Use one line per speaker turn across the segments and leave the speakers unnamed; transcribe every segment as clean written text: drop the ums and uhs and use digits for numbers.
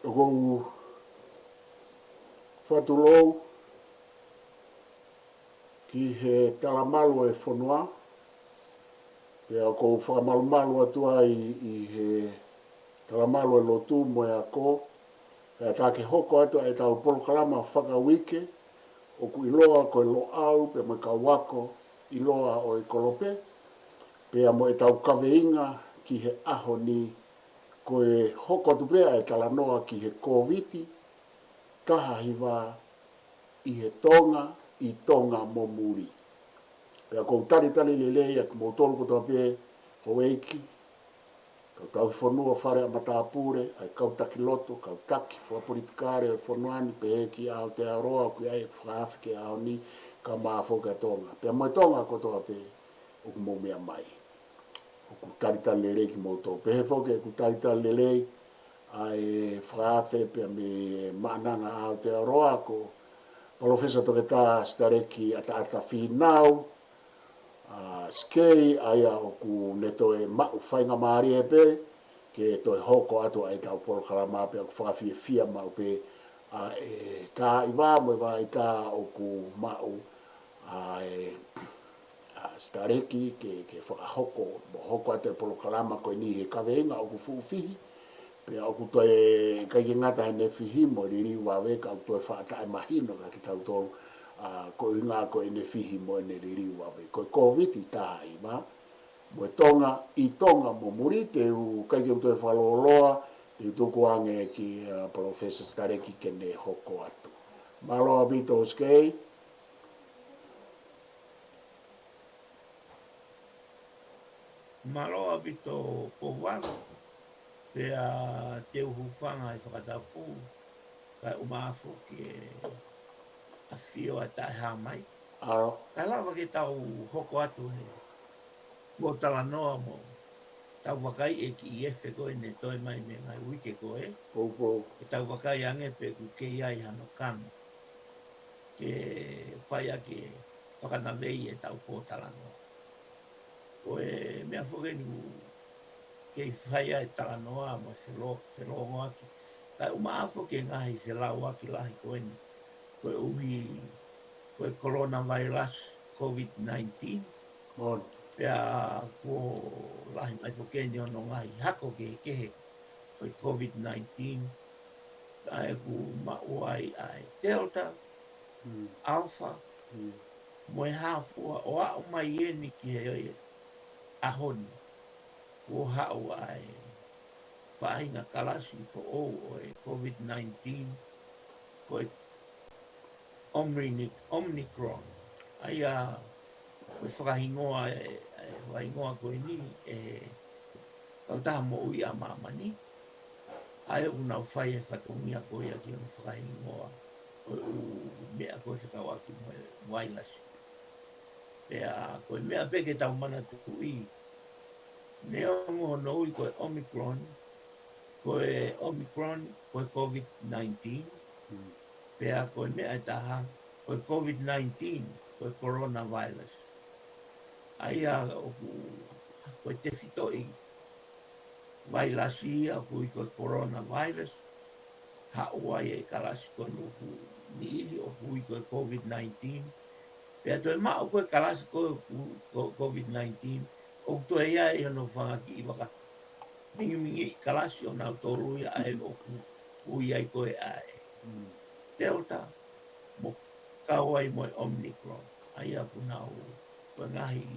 Kou whatulou ki he talamalo e whanua. Pea kou whamalumalu atua i he talamalo e lotu mo e ako. Pea tā ke hoko atua e tau Polokalama whakawike. O ku Iloa ko e lo au, pea mo ka wako Iloa o e Kolope. Pea mo e tau kaweinga ki he aho ni ko e hoko atu pea e talanoa ki he Koviti. Taha hiwa i he Tonga, i Tonga mo Muli. Pea kou tari le lei ak mo tolu kotoa pe ho eiki. Kau tau whanua whare a matapure, ai kau taki loto, kau taki wha politikare o whanuani pe eki Aotearoa kui ai whaafike ao ni ka maa whoka Tonga. Pea mo Tonga kotoa pe o ku mo mea mai. O ku tari le lei ki mo tō. Pe he whoke ku tari le lei ai whaafe pe me maananga Aotearoa ko Profesa toke tā Sitaleki ata Finau, Sikei aia o ku neto e mau whainga maari e pe, ke to e hoko ato ai tau Polokalama pe o ku whakawhia mau pe tā iwa mo iwa i tā o ku mau Sitaleki ke whakahoko, mo hoko ato e Polokalama koe ni he kaweinga o ku fuufihi, pe o ku toe kai ngata he ne fihi mo riri wawe ka o toe whaata e mahino ka ki tau tolu ko inga ko e ne fihi mo e ne riri wawe. Ko e Koviti taha iwa, mo e Tonga, i Tonga mo Muli te u kai o toe whaloloa, te tuku ange ki Profesa Sitaleki ke ne hoko atu. MALO abito Sikei.
MALO abito povalu. Pea te uhufanga i whakatapu, kai umaafu ki a whio a tae hā mai. Kai lawa ke tau hoko atu he, mo talanoa mo, tau wakai e ki i efe koe ne toi mai me ngai wike koe. Ke tau wakai ange pe ku kei ai hano kano. Ke whai ake whakanawei e tau po talanoa. Koe mea whakeni kei whaia e talanoa mo wherongo aki. Kai umaafo ke ngahi whelau aki lahi koe ni. Koe uhi, koe coronavirus COVID-19. Pea ko lahi mai whakeni ono ngahi hako ke kehe koe COVID-19. Ai ku mauai ai Delta, Alpha. Moe hafua o au mai eni ki he ahoni. Ko hau ai whainga kalasi fo o e COVID-19 ko e Omicron. Ai a koe whakahingoa koe ni e kautaha mo ui a mamani. Ai unau whai e whatongia koe a ki ono whakahingoa o mea koe whakawaki mo e wailasi. Pea koe mea peke tau mana tui. Ne ongo no ui koe Omicron, koe COVID-19, pea koe mea e taha, koe COVID-19, koe coronavirus. Aia koe te fitoi vailasi a koe coronavirus, hauai e kalasi koe nuku nihi o koe COVID-19. Pea toi mao koe kalasi koe COVID-19, o toi ia e ono whangaki i waka mingi kalasi o nau toru ia ai o ui ai koe ai Delta mo kawai mo Omicron. Ai a punau koe ngahi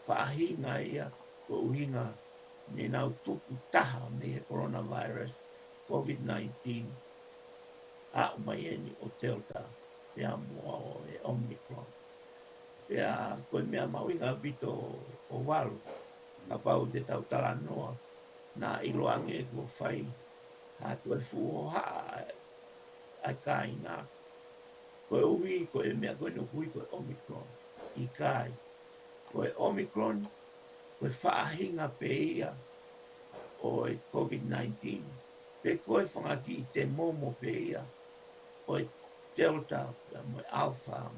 whaahinga ia ko uhinga ne nau tuku taha me he coronavirus COVID-19 a mai eni o Delta pea mua o e Omicron. Pea koe mea mawinga bito o walu ka pau te tau talanoa na Iloa nge ko whai hatu e fuho haa ai kai ngā. Koe uhi, koe mea koe no hui koe Omicron i kai. Koe Omicron, koe whaahinga pe ia o e COVID-19. Pe koe whangaki i te momo pe ia o e Delta, mo e Alpha,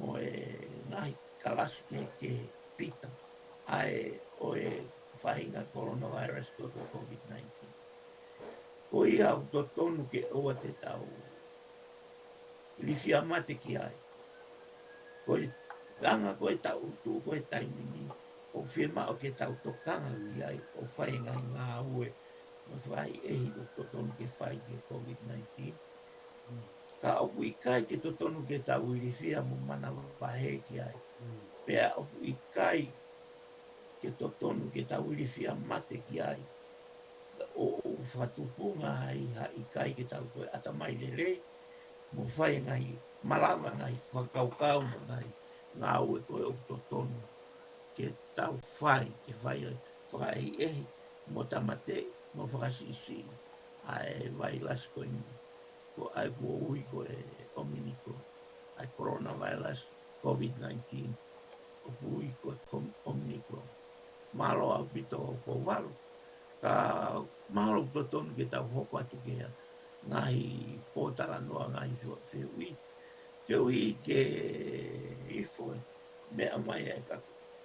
mo e ngahi kalasi ke pita. Ai o e whahinga coronavirus ko COVID-19. ko ia o to tonu ke oa te tau lisi amate ki ai ko i langa ko e tau tu ko e taimini o firma o ke tau tokanga ki ai o whai ngai ngā ue ma whai ehi o to tonu ke whai ki COVID-19 ka oku i kai ke to tonu ke tau irisia mo mana wahe ki ai pea oku i kai ke to tonu ke tau irisia mate ki ai o whatupunga hai ha i kai ke tau koe atamai lere mo whai ngai malawa ngai whakaukau ngai ngā ue koe o to tonu ke tau whai ke whai whakai ehi mo tamate mo whakasisi ai vai las koe ni ko ai kua ui koe ominiko ai coronavirus COVID-19 o ui koe ominiko malo au pito ko walu ka malo to tonu ke tau hoko atu ke ngahi pōtara noa ngahi whiui te ui ke ifoe mea mai e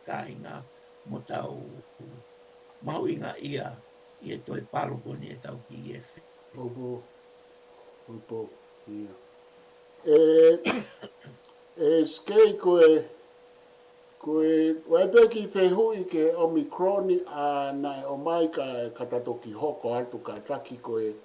kainga mo tau mauinga ia i e toi paro koni e tau ki e whi.
Opo, ia. Sikei koe waipeki whehui ke Omikroni a nai o mai ka tatoki hoko atu ka taki koe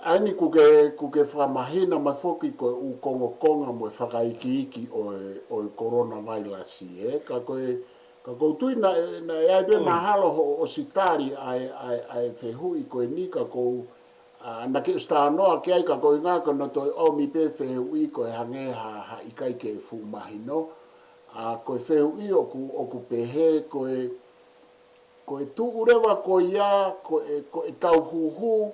aini kuke whamahina mafoki koe u konga mo whakaiki o coronavirus ka koe tui na iaipe mahalo o sitari ai whehui koe ni ka koe na ke stanoa ke ai ka koe ngā kono toi omi pe whehui koe hange ha ikai ke fu mahino koe whehui oku pehe koe tu urewa koe ia koe tau huhu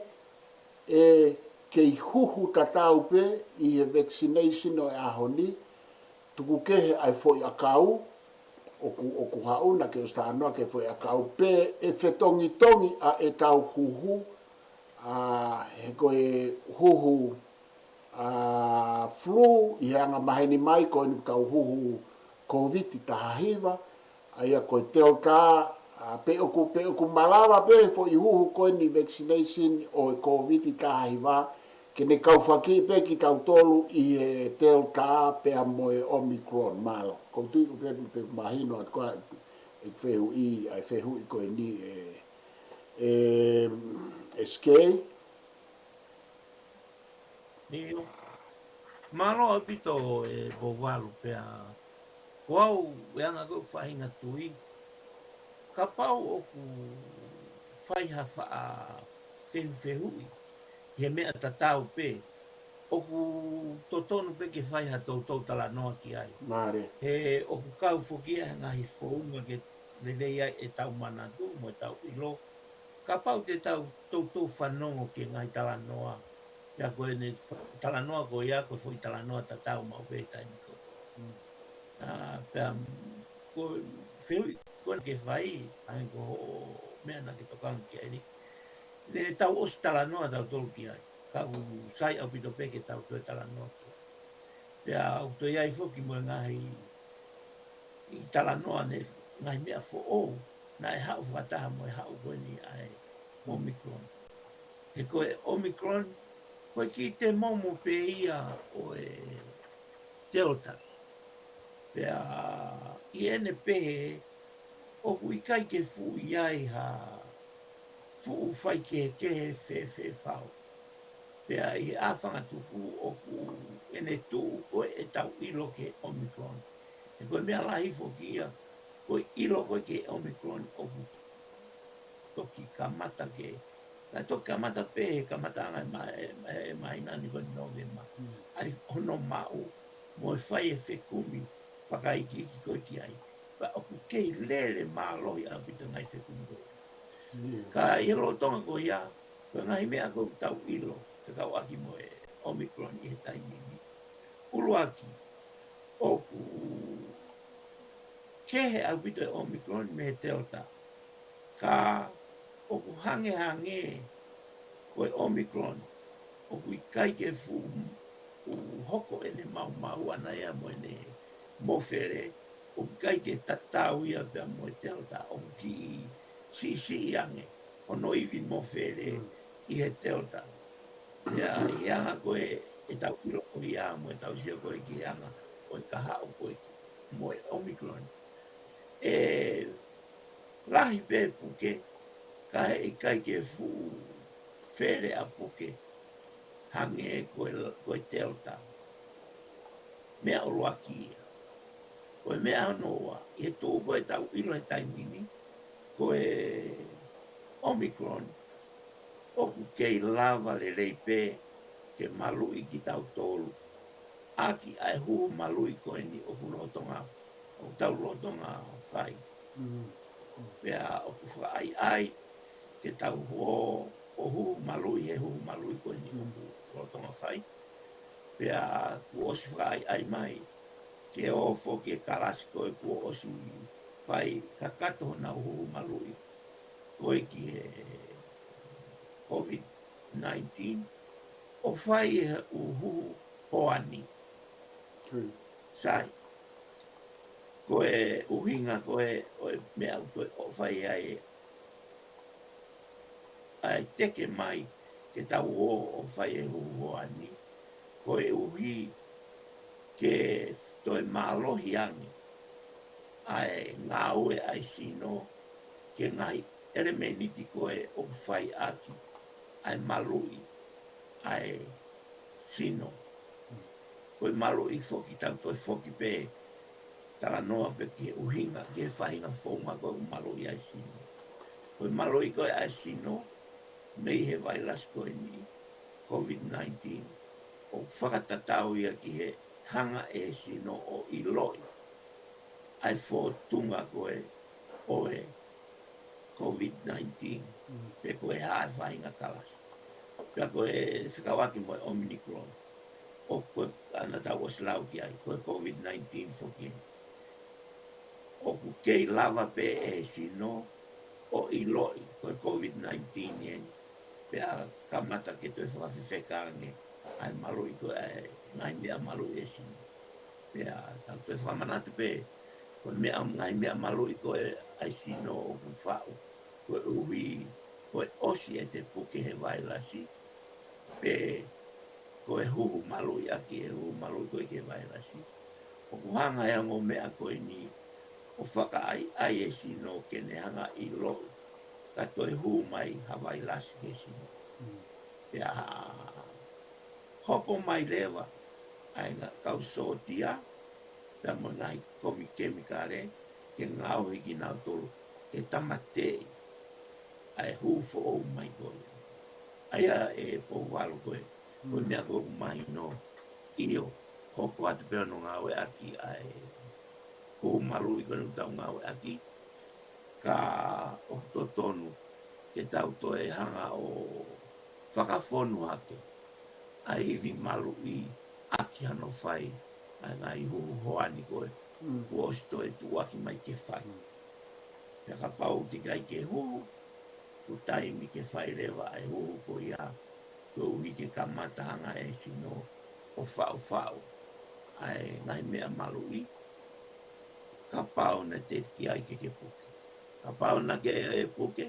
kei huhu tatau pe i he vaccination o ahoni tuku kehe ai foi akau oku hauna ke stanoa ke foi akau pe e whetongi a e tau huhu he koe huhu flu i hanga maheni mai koe ni tau huhu Koviti tahahiva aia koe teo tā pe oku malawa pe fo i huhu koe ni vaccination o Koviti tahahiva ke ne kau whaki pe ki tau tolu i teo tā pe a moe Omicron malo kong tui pe mahino at koe e whehu i koe ni Sikei
Nio. Malo apito e bovalu pea. Wau weanga ko whahinga tui. Ka pau oku whaiha wha whehui. He mea tatau pe. Oku totonu pe ke whaiha tautou tala noa ki ai.
Mare.
He oku kau whokia ngahi whounga ke lelei ai e tau manatu mo e tau ilo. Ka pau te tautou whanongo ke ngai tala noa. Ia koe ne talanoa ko ia koe foi talanoa tatau mau pētai ni koe. Pea koe whiui koe ke whai, ai ko mea na ke tokang ki ai ni. Ne tau osi talanoa tau tolu ki ai. Kau sai au pito peke tau toe talanoa ki ai. Pea au to iai whoki mo ngahi i talanoa ne ngahi mea fo ou. Na e hau whataha mo e hau koe ni ai Omicron. He koe Omicron koe ki te momo pe ia o e Delta. Pea i ene pehe o kui kai ke fu iai ha fu fai ke fe fau. Pea i awhanga tuku o ku ene tu koe e tau ilo ke Omicron. E koe mea lahi fokia koe ilo koe ke Omicron o ku toki kamata ke na toki kamata pehe kamata angai mai nani koe November. Ai hono mau mo e whai e whekumi whakaiki ki koe ki ai. Pa oku kei lele māloi a pita ngai whekumi koe. Ka i ro tonga ko ia, ko ngahi mea ko tau ilo, whekau aki mo e Omicron i he taimini. Ulu aki, oku kehe au pita Omicron me he Delta. Ka oku hange koe Omicron, oku i kai ke fu hoko ene mau ana ia mo ene mofere, oku kai ke tatau ia pia mo e Delta, oku ki si ange. ono iwi mo fere I he Delta. Pea I anga koe e tau ilo o I amo e tau sio koe ki anga o I kaha o koe ki mo e Omicron. E lahi pe puke ka he I kai ke fu fere a puke hange e koe Delta. Mea o loaki ia. Koe mea noa, I he tō koe tau ilo he taimini, koe Omicron, oku kei lava le leipe ke malui ki tau tolu. Aki ai hu malui koe ni oku lotonga, o tau lotonga whai. Pea oku whai ai, ke tau o hu malui he hu malui koe ni oku lotonga whai. Pea ku osi whai ai mai, ke ofo ke kalasi koe ku osi whai kakato na hu malui. Koe ki he COVID-19, o whai e uhu hoani. Sai, koe uhinga koe o mea koe o whai ai teke mai ke tau o whai e uhu hoani. Koe uhi ke toi mālohi angi. Ai ngā ue ai sino ke ngai elemeniti koe o whai aki. Ai malui, ai sino. Koe malui foki tau toi foki pe tala noa pe ke uhinga ke whahinga whaunga koe malui ai sino. Koe malui koe ai sino, mei he vailas koe ni COVID-19. O whakatatau ia ki he hanga e sino o Iloi. Ai whotunga koe o e COVID-19. Pe koe hae whahinga kalasi. Pea koe whikawaki mo e Omicron. O koe ana tau o slau ki ai. Koe COVID-19 whoki. O ku kei lava pe e sino o Iloi. Koe COVID-19 yen. Pea kamata ke toi whakawhiwheka ange. Ai malu I koe ai ngai mea malu e sino. Pea tau toi whamanatu pe. Koe mea ngai mea malu I koe ai sino o ku whau. Koe uhi, koe osi e te puke he vailasi. Pe koe huhu malu I aki e huhu malu I koe ke vailasi. O ku hanga e ango mea koe ni o whaka ai e sino ke ne hanga I loi. Ka toi huhu mai ha vailasi ke sino. Pea hopo mai lewa. Ai nga kau sotia. Pea mo nai komi kemikare. Ke ngau hiki nau tolu. Ke tamatei. Ai hufo o mai koe. Aia e po walu koe. Koe mea koe mai no. Iyo. Hopo atu peo no ngau e aki. Ai hu malu I koe tau ngau e aki. Ka o totonu. Ke tau toe hanga o whakafonu hake. Ai hivi malu I aki hano whai. Ai ngai hu hoani koe. Uosto e tuaki mai ke whai. Pea ka pau tikai ke huhu. Ku taimi ke whai rewa ai huhu ko ia. Ko uhi ke kamata hanga e sino o whau whau. Ai ngai mea malu I. Ka pau na te ki ai ke puke. Ka pau na ke e puke.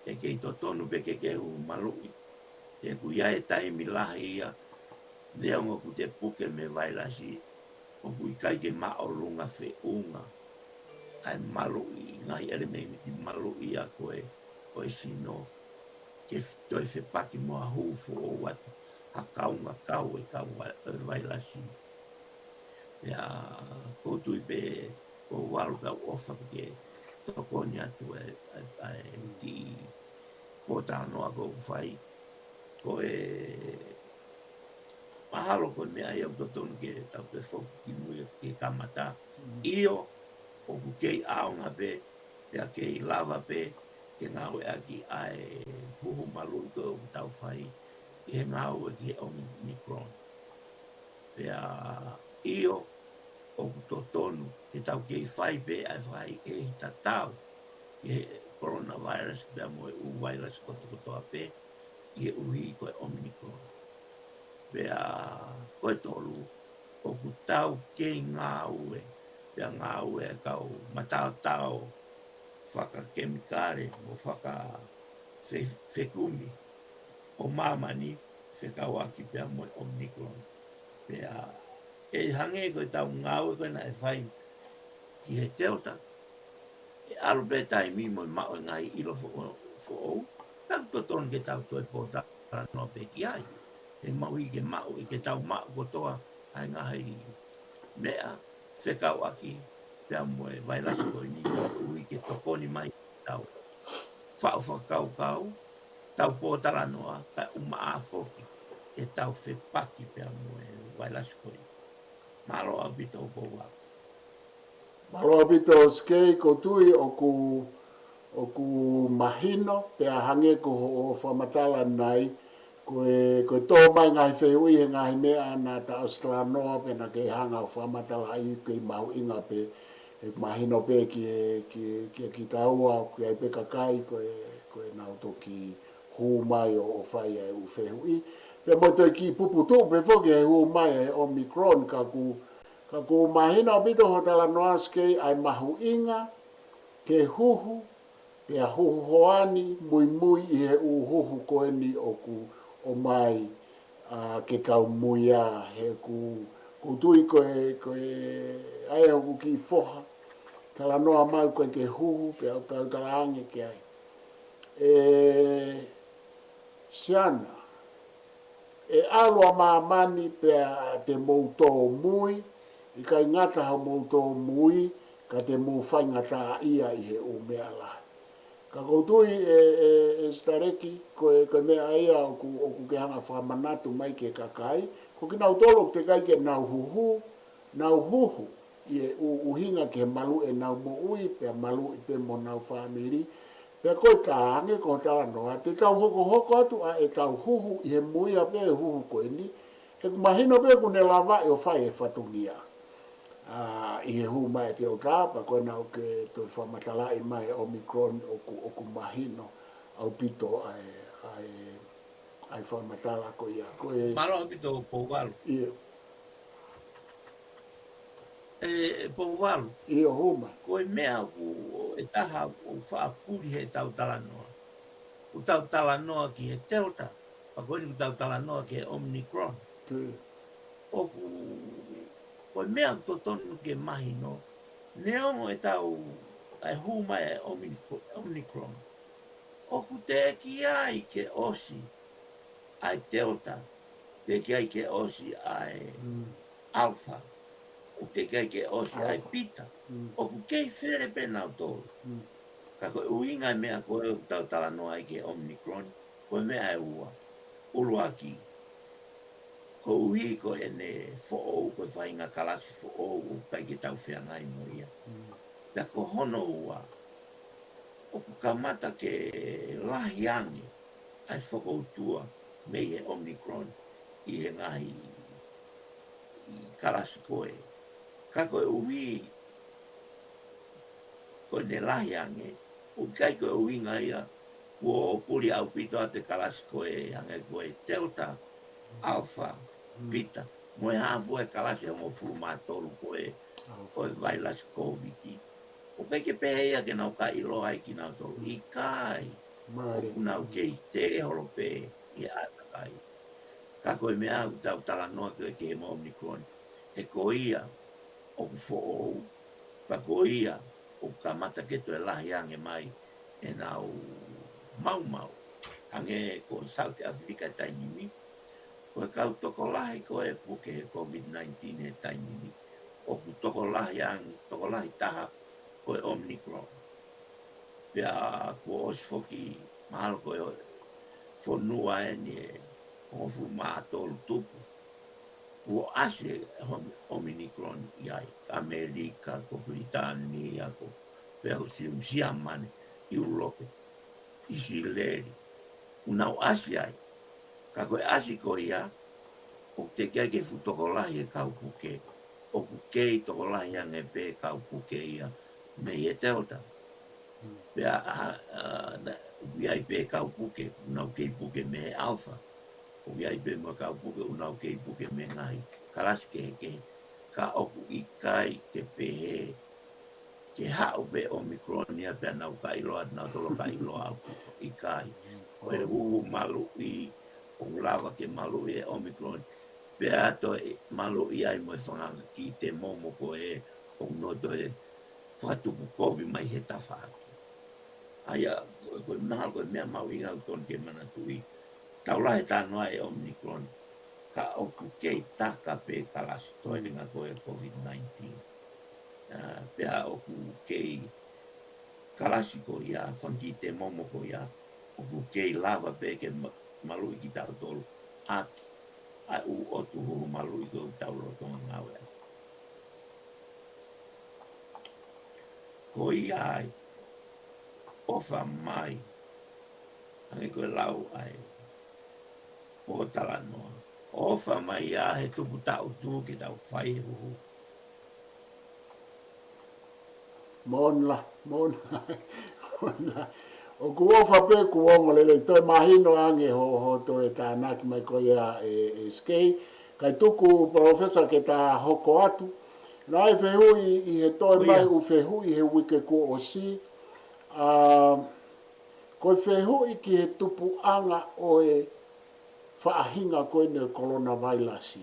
E ke I totonu pe ke hu malu I. Te ku ia e taimi lahi ia. Leongo ku te puke me vailasi. O ku I kai ke maolunga fe unga. Ai malu I. Ngai ere me miti malu I a koe. Koe sino. Ke toi se paki mo a hufo o watu. Ha kaunga kau e kau vailasi. Pea koutu I pe ko walu kau ofa ke tokoni atu e ki kota noa ko whai. Ko e mahalo ko mea I au totonu ke tau te whoki ki mui ke kamata. Iyo o ku kei aonga pe. Pea kei lava pe. Ke ngau e aki ai huhu malu I koe o tau whai. I he ngau e ki Omicron. Pea iyo o ku totonu ke tau kei whai pe ai whai e tatau. Ke coronavirus pea mo e u virus kotokotoa pe. I e uhi koe Omicron. Pea koe tolu o ku tau kei ngā ue. Pea ngā ue e kau matao tau whaka kemikare o whaka se fekumi o mamani se kawaki pe mo Omicron pe e hange ko tau ngau ko na e fai ki he Delta e alu pe tai mi mo ma o ngai ilo fo o tak to ton ke tau to e po ta no pe ki ai e mau i ke mau i ke tau ma ko toa ai ngai mea se kawaki pe mo e vai las ko ni ka ui ke tokoni mai tau fa kau kau tau po tala noa ka uma a foki e tau fe paki pe mo e vai las ko malo abito po wa
Malo apito Sikei ko tui o ku mahino pe a hange ko o whamatala nai ko tō mai ngai whehui he ngai mea na ta Austranoa pe na ke hanga o whamatala ai ke mau inga pe e mahino pe ki taua ki ai pe kakai ko e nau toki hu mai o whai ai u whehui pe mo te ki puputu pe whoki ai hu mai ai Omicron ka ku mahino apito ho tala noa Sikei ai mahu inga ke huhu pe a huhu hoani mui i he u huhu koeni o mai ke tau muia he ku tui koe ai au ki foha tala noa mai koe ke huhu pe au tau tala ange ke ai siana e alua maamani pe a te mouto mui i kai ngata ha mouto mui ka te mou whai ngata ia i he u mea lahi ka koutui Sitaleki koe mea ia o ku ke hanga whamanatu mai ke kakai ko ki nau tolo te kai ke nau huhu i e uhinga ke malu e nau mo ui pe malu i pe mo nau whamiri pe koe tāhange ko tāla noa te tau hoko atu a e tau huhu i he muia pe e huhu koe ni he kumahino pe kune lava e o whai e whatungia i he hu mai te o tāpa koe nau ke to whamatalai mai Omicron o ku mahino au pito ai whamatala ko ia koe
malo abito po wal po wal
i o huma
ko mea ku e taha o whaapuri he tau tala noa o tau tala noa ki he Delta pa koe ni tau tala noa ki he Omicron o ko mea to tonu ke mahi no neongo e tau ai huma e Omicron o ku te ki ai ke osi ai Delta te ki ai ke osi ai Alpha o te ki ai ke osi ai Beta o ku kei where pena o tōru ka koe uinga mea koe tau tala noa ai ke Omicron koe mea e ua uluaki ko ui ko ene fo'ou ko whainga kalasi fo'ou o kai ke tau whiangai mo ia. Pea ko hono ua o ku kamata ke lahiange ai whakoutua me he Omicron i he ngahi i kalasi koe. Ka koe ui ko ne lahiange o kai koe uinga ia kua o puri au pito a te kalasi koe hange koe Delta, Alpha, Beta. Mo e hafu e kalasi mo fulumatoru koe o e vailas Koviti. O kai ke pehea ke nau ka Iloa ai ki nau tolu. I kai o kunau kei te holope i atakai. Ka koe mea au tau tala noa ke mo Omicron. E ko ia o ku fo'ou. Pa ko ia o kamata ke to e lahi ange mai e nau mau. Ange ko South Africa tainimi. Ko e kau toko lahi ko e puke he COVID-19 he tainimi. O ku toko lahi taha ko e Omicron. Pea ko osfoki mahalo ko e whonua e ni e hofu mātolu tupu. Ko ase Omicron i ai. Amerika, ko Britania, ko pea o siamane i Urope. I Sileri. Unau ase ai. Ka koe ase ko ia. O te kia ke fu toko lahi e kau puke. O pukei toko lahi ange pe kau puke ia. Me e Delta. Pea uiai pe kau puke. Unau kei puke me he Alpha. Uiai pe mo kau puke. Unau kei puke me ngai. Kalasi ke heke. Ka oku i kai ke pehe. Ke hao pe Omicron ia pe nau ka Iloa. Nau tolo ka Iloa au pito. I kai. Koe huhu malu I o lava ke malu e Omicron. Pea to malu I ai mo whanganga ki te momo ko e o noto e whakatupu kovi mai he tawhaki. Aia, koe mahal koe mea mau I ngau ton ke mana tui. Taulahe tānoa e Omicron. Ka oku kei taka pe kalas toinga koe COVID-19. Pea oku kei kalasi ko ia, whanki te momo ko ia, oku kei lava pe ke malu I ki tau tolu. Aki, ai u otu huhu malu I ko tau rotonga ngawe aki. Ko ia ai, ofa mai, ange koe lau ai, o tala noa. Ofa mai ia he tupu tau tu ke tau whai huhu.
Monla. O ku ofa pe ku ongo lele toi mahino ange ho to e tānaki mai ko ia e Sikei. Kai tuku professor ke tā hoko atu. Na e whehui I he toi mai u whehui he wike ko o si. Ko whehui ki he tupu anga o e whaahinga koe ne coronavirus.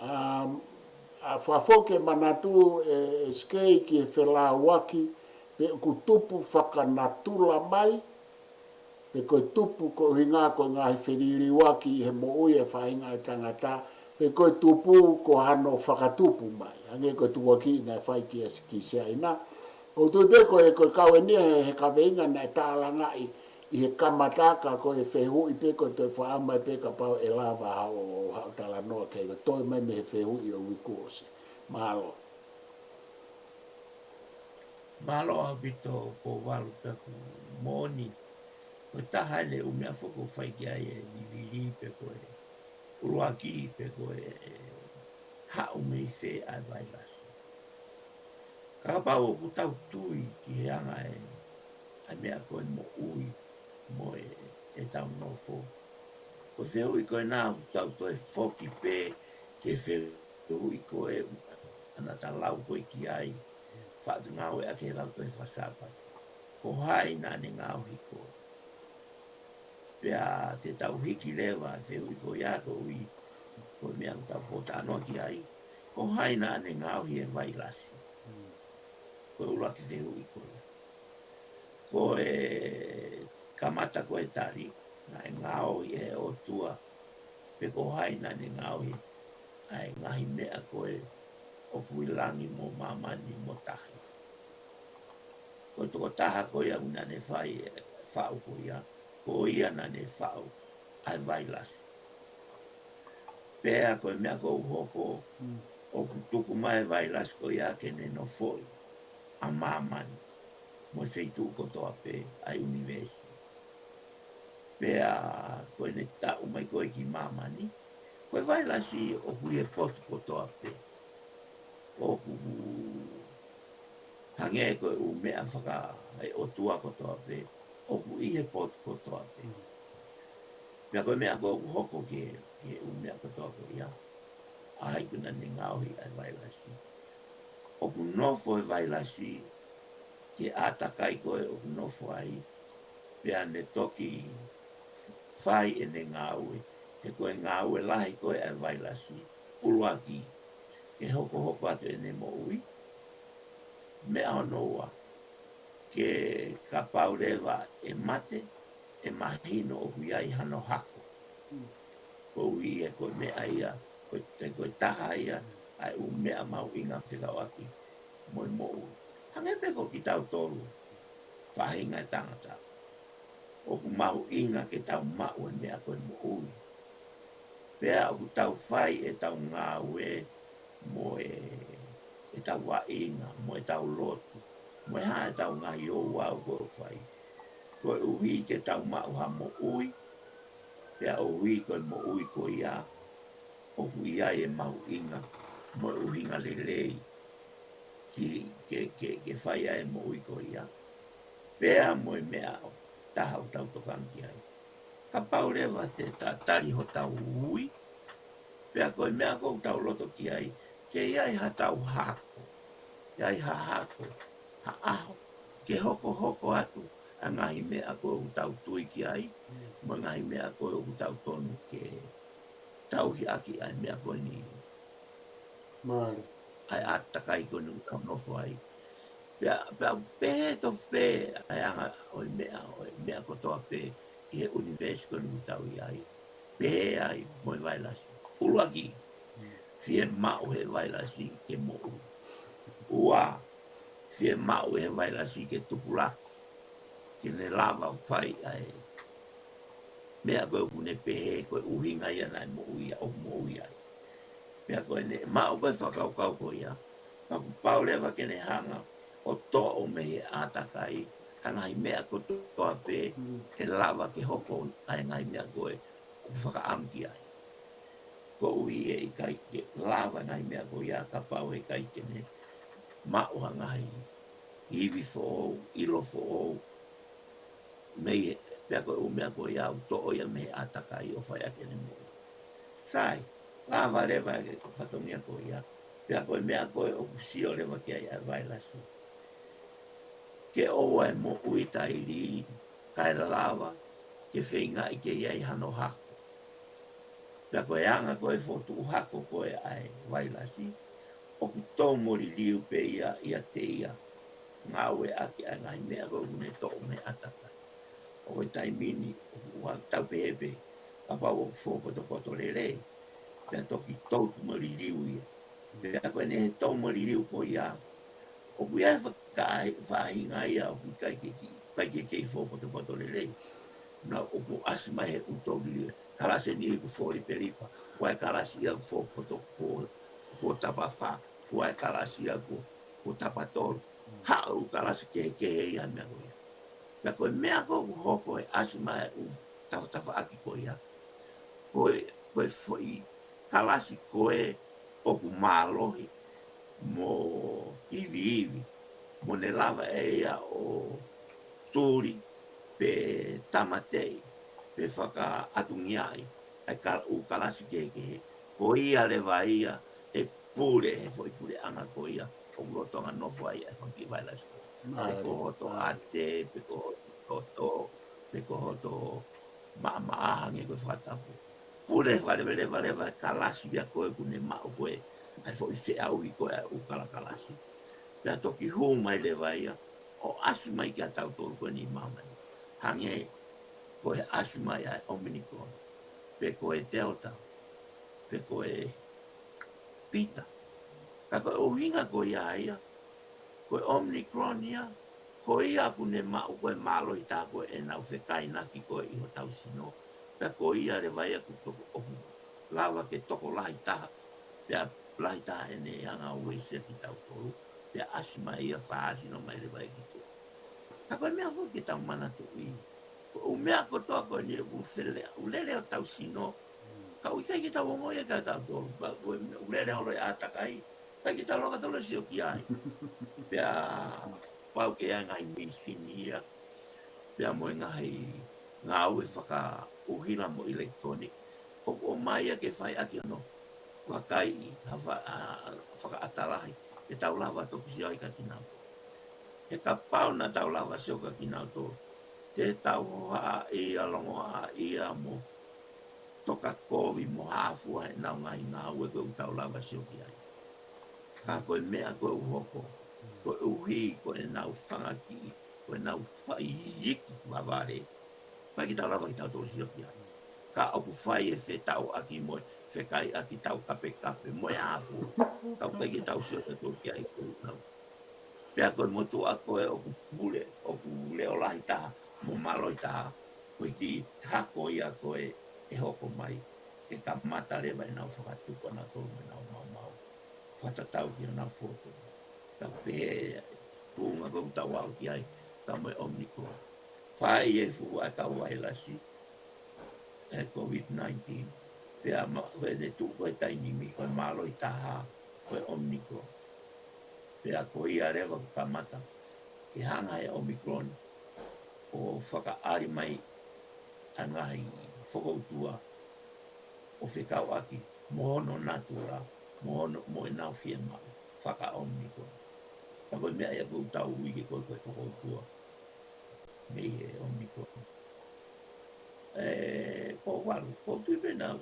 A whafoke manatu e Sikei ki he whelā waki pe ku tupu whakanatula mai, pe koe tupu ko hinga ko ngā he whiriri waki he mo ui e whainga e tangata, pe koe tupu ko hano whakatupu mai. Ange koe tu waki na whai ki ki sea ina. Ko tui pe koe kawe nia he kaweinga na e tālanga I he kamataka ko e whehu I pe koe toi whaama e pe ka pau e lava hao tala noa kei ko toi mai me he whehu I o wikuose. Malo.
Malo a bito po walu peku moni. Ko taha le umea whoko whai ki ai e viviri pe koe. Uruaki pe koe hao mei whe ai vailasi. Kakapau o kutau tui ki he anga ai mea koe mo ui mo e tau nofo. Ko wheu I koe nā kutau toi whoki pe ke wheu I koe anata lau koe ki ai. Whaatu ngau e ake lau toi whasapati. Ko hai nane ngau hi koe. Pea te tau hiki lewa wheu I koe ia ko ui. Koe mea kutau pota anoa ki ai. Ko hai nane ngau hi e vailasi. Koe uraki wheu I koe. Koe kamata koe tari. Na e ngau hi e o tua. Pe ko hai nane ngau hi. Ai ngahi mea koe o kuilangi mo mamani mo tahi. Ko toko taha ko ia unane whai whau ko ia. Ko ia nane whau ai vailasi. Pea koe mea ko uhoko o kutuku mai vailasi ko ia kene no foi. A mamani. Mo seitu ko toa pe ai universi. Pea koe ne tau mai koe ki mamani. Koe vailasi o hui e potu ko toa pe. O kuku hange koe u mea whaka ai o tua ko toa pe. O ku I he potu ko toa pe. Pea koe mea koe hoko ke u mea ko toa ko ia. Ahai kuna ne ngauhi ai vailasi. O ku nofo e vailasi ke atakai koe o ku nofo ai. Pea ne toki whai e ne ngāue. He koe ngāue lahi koe ai vailasi. Uruaki. Ke hoko atu e ne mo ui. Mea honoa. Ke ka paurewa e mate. E mahino o hui ai hano hako. Ko ui e koe mea ia. Koe taha ia. Ai u mea mau inga whikawaki. Moi mo ui. Hange peko ki tau tolu. Whahinga e tangata. O ku mahu inga ke tau mau e mea koe mo ui. Pea o ku tau whai e tau ngāue mo e tau wa inga, mo e tau lotu. Mo e haa e tau ngahi o wau koe whai. Koe uhi ke tau mau ha mo ui. Pea uhi koe mo ui ko ia. O ku ia e mahu inga. Mo e uhinga lelei. Ke whai e mo ui ko ia. Pea mo e mea o taha o tau tokangi ai. Ka paurewa te tari ho tau ui. Pea koe mea kou tau loto ki ai. Ke iai ha tau hako. Iai ha hako. Ha aho. Ke hoko atu. Angahi mea koe o tau tui ki ai, mangahi mea koe o tau tonu ke tau hi aki ai mea koe ni.
Mali.
Ai atakai koe ni tau nofo ai. Pea pehe to pe, ai anga oi mea kotoa pe, i he universi koe ni tau i ai. Pehe ai, moi vailasi. Uluaki, fie mau he vailasi ke mo ui. Ua, fie mau he vailasi ke tupulaki. Ke ne lava fai ai. Mea koe kune pehe, koe uhinga ia nai mo uia, o mo uia. Mea koe ne, mau koe whakau kau koe ia. Paku paulewa ke ne hanga, o to o mehe atakai, hangai mea ko toa pe, e lava ke hoko, ai ngai mea koe, o whakaamki ai. Ko uhi e i kai ke lava ngai mea koe ia, ka pau e kai ke ne, mau hangai, hivi fo ou, ilo fo ou, mei pea koe umea koe iau to o ia mehe atakai o whai ake ne mo. Sai, lava lewa e whatongia koe ia, pea koe mea koe o kusio lewa ke ai vai lasi. Ke oa e mo uita i li, kai lava, ke whinga i ke iai hano hako. Pea koe anga koe fotu hako koe ai vai lasi, o ku tō mori liu pe ia te ia, ngāwe ake a ngai mea koe une tō me atakai. O koe taimini, o tau pehepe, ka pau o fōpoto poto lele, pea toki tautu mori liu ia. Pea koe ne he tau mori liu ko ia. O kui ai whahinga ia, o kui kai kei fōpoto poto lele. Na o ku asima he utau liu, karase ni ku fōri peripa, wai karasi ia ku fōpoto ko tapawha, wai karasi ia ku tapatolu. Hau karasi kehe ia mea koe ia. Pea koe mea koe ku hoko e asima e u tafa aki koe ia. Koe foi kalasi koe o ku mālohi mo ivi mo ne lava e ia o tūri pe tamatei pe whaka atungiai ai u kalasi kehe ko ia lewa ia e pure he foi pure anga ko ia o rotonga nofo ai e whanki wailas ko pe ko hoto ate pe ko hoto pe ko hoto maahangi ko whatapu pure lewa kalasi ia koe kune mao koe ai foi se au i koe u kalasi pea toki hu mai lewa ia o asimai ki a tau tolu koe ni mamai hange koe asimai ai ominikon pe koe delta pe koe pita ka koe uhinga koe ia koe omicron ia koe ia kune mau koe malo i tā koe e nau whekai naki koe iho tau sino pe koe ia lewa ia ku toko oku lava ke toko lahi taha pea lahi taha e ne anga uwesia ki tau tolu pea asimai ia whaasino mai lewa e ki tō ka koe mea fu ki tau mana tu i o mea kotoa koe ni ulele o tau sino ka uikai ki tau ongo ia ka tau tolu ulele o loi atakai kai ki tau loka tolo si o ki ai pea pau ke a ngai misini ia pea mo ngai ngau e whaka uhila mo electronic o mai a ke whai aki no wakai whaka atalahi e tau lava toki si oi ka tinau e ka pau na tau lava si o ka tinau to te tau hoa ia longo a ia mo toka kovi mo hafua e nau ngai ngau e koe tau lava si o ki ai ka koe mea koe uhoko koe uhi koe nau whangaki koe nau whaiiki waware mai ki tau lava ki tau tō si o ki ai ka oku whai e whe tau aki moe whekai aki tau kape moe hafu tau kai ki tau si o tō ki ai koe nau pea koe motu a koe oku pule oku leo lahi taha mo maloi taha koe ki hako ia koe e hoko mai e ka mata lewa e nau whakatuko na tolu me nau mau whatatau ki o nau whoto tau pehe tūnga koe tau au ki ai tau mai omniko whai e fu a kau wailasi e COVID-19 pea koe ne tū koe tainimi koe maloi taha koe omniko pea ko ia rewa ka mata ki hanga e Omicron o whakaari mai angahi whakautua o whekau aki mohono natura mohono mo e nau whia mau whaka Omicron ka koe mea ia kou tau uike koe koe whakautua me e Omicron. Po walu, po tui pena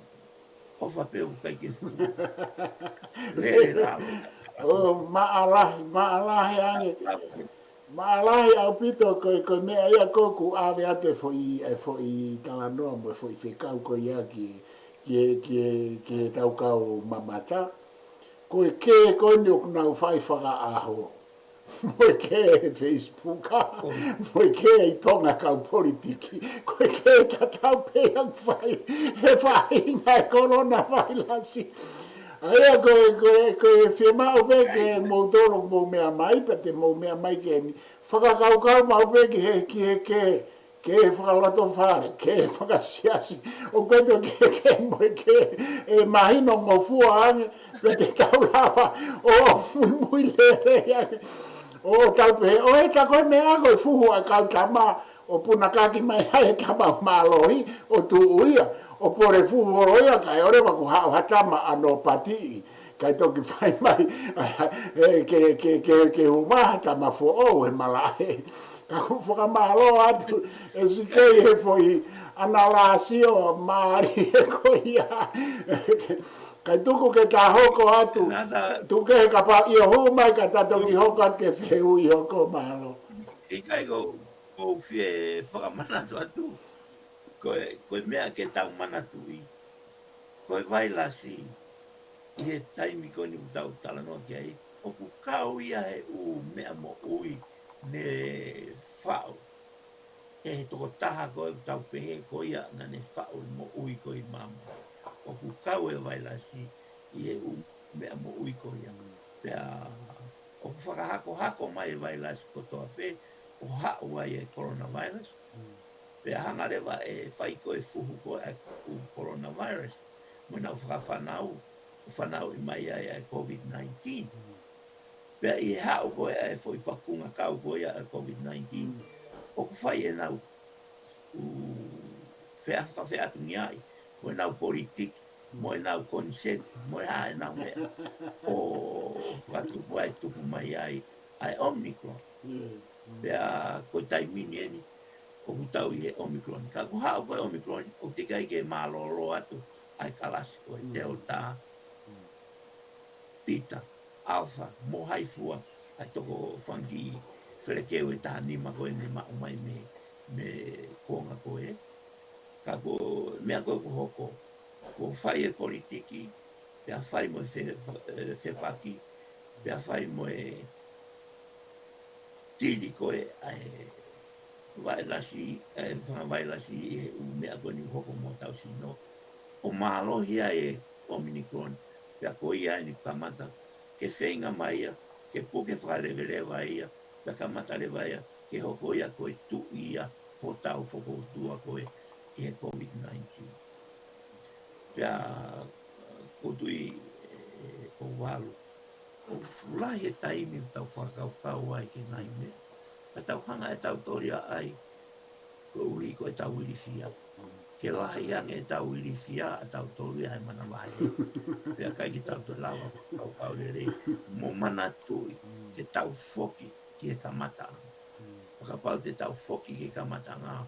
o whapeu kai ke fu. Lele ralo.
O maalahi ange. Maalahi au pito ko mea ia koku ave ate fo i talanoa mo fo i te kau ko ia ki tau kau mamata. Ko ke ko ni ok nau fai whaka aho. Mo ke Facebook, mo ke i tonga kau politiki, ko ke tatau pe ang fai, he fai ngai corona virus. Aia ko firma o be ke mo toro mo mea mai, pete mo mea mai ke ni. Whakakau mau be ke ke whakalato whare, ke whakasiasi. O kweto ke mo ke mahino mo fua ange, pete tau lava, o mui lere ange. O tau pe, o e ta koe mea koe fuhu a kau tama, o puna kaki mai hae tama malohi, o tu uia, o pore fuhu oroia, kai ore waku hao hatama ano pati, kai toki whai mai, ke humaha tama fo o he malahe. Ka kufuka malo atu, e Sikei he foi, ana lasio, maari e koia. Kai tuku ke ta hoko atu, tuke he ka pa ia hu mai ka tato ki hoko atu ke whehu i hoko malo.
I kai ko fie whakamanatu atu. Koe mea ke tau manatu i. Koe vai lasi i he taimi koni u tau talanoa ki ai. O ku kau ia he u mea mo ui ne whao. E he toko taha koe tau pehe ko ia na ne whao mo ui ko i mama. O ku kau e vai lasi i he u mea mo ui ko ia. Pea o ku whakahako mai e vai lasi kotoa pe o hao ai e coronavirus. Pea hanga rewa e whai ko e fuhu ko e coronavirus. Muna whakawhanau, whanau i mai ai e COVID-19. Pea i hao ko e fwoi pakunga kau ko e COVID-19. O ku whai e nau whea whakawhea atu ni ai. Mo e nau politiki, mo e nau consent, mo e hae nau mea. O whakatupu ai tupu mai ai ai Omicron. Pea ko taimini eni. O kutau i he Omicron. Ka ku hao koe Omicron, o te kai ke maloro atu, ai kalasiko e Delta, Tita, Alpha, mo haifua, ai toko whangi wherekeo e taha nima koe ne mao mai me konga koe. Ka ko mea koe ku hoko, ko whai e politiki, pia whai mo se paki, pia whai mo e tili koe ai vai lasi e u mea koni hoko mo tau sino. O malo hia e Omicron, pia ko ia ni kamata, ke whenga mai ia, ke puke whalewelewa ia, pia kamata lewa ia, ke hoko ia koe tu ia, ho tau whoko tua koe i he COVID-19. Pia kotui o walu, o fulahi e taimi tau whakaukau ai ke nai mea. A tau hanga e tau toria ai, ko ui ko e tau irifia. Ke lahi ange e tau irifia a tau toria e mana vai. Pea kai ki tau to lawa kau kau rei. Mo mana tui ke tau foki ki e kamata anga. Pakapau te tau foki ki e kamata anga.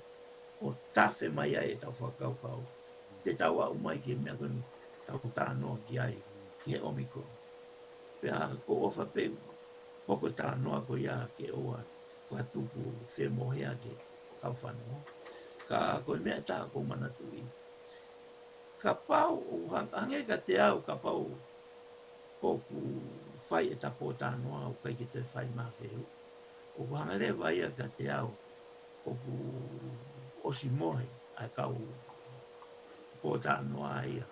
O tafe mai ai e tau whakau kau. Te tau au mai ki e mea koni tau tānoa ki ai ki e Omicron. Pea ko ofa peu. Poko tānoa ko ia ke oa. Whatupu whemohea ke kau whanua. Ka koe mea tā ko manatu i. Ka pau, hange ka te au ka pau o ku whai e tapo tānoa o kai ki te whai mawhehu. O ku hangare vai a ka te au o ku osi mohe a kau po tānoa ia.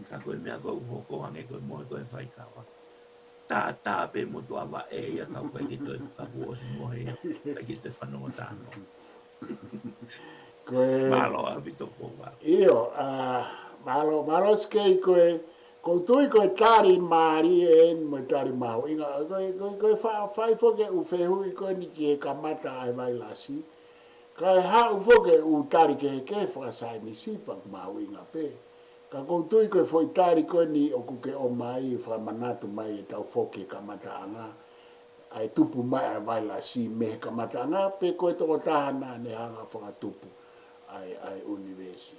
Ka koe mea kou hoko hange koe mohe koe whai kawa. Tā pe mo tua wa e ia kau kai ki te kapu osi mohe ia. Kai ki te whanua tānoa. Malo a bito ko wa.
Io, malo Sikei ko tui koe tari maari e mo tari mau. Inga, koe whai foke u whehui koe ni ki he kamata ai vai lasi. Kai hau foke u tari ke whakasai ni sipa mau inga pe. Ka ko tui koe foi tari koe ni o kuke o mai whamanatu mai e tau foke kamata anga. ai tupu mai a vai la si me ka matanga pe ko to tahana ne hanga whaka tupu ai universi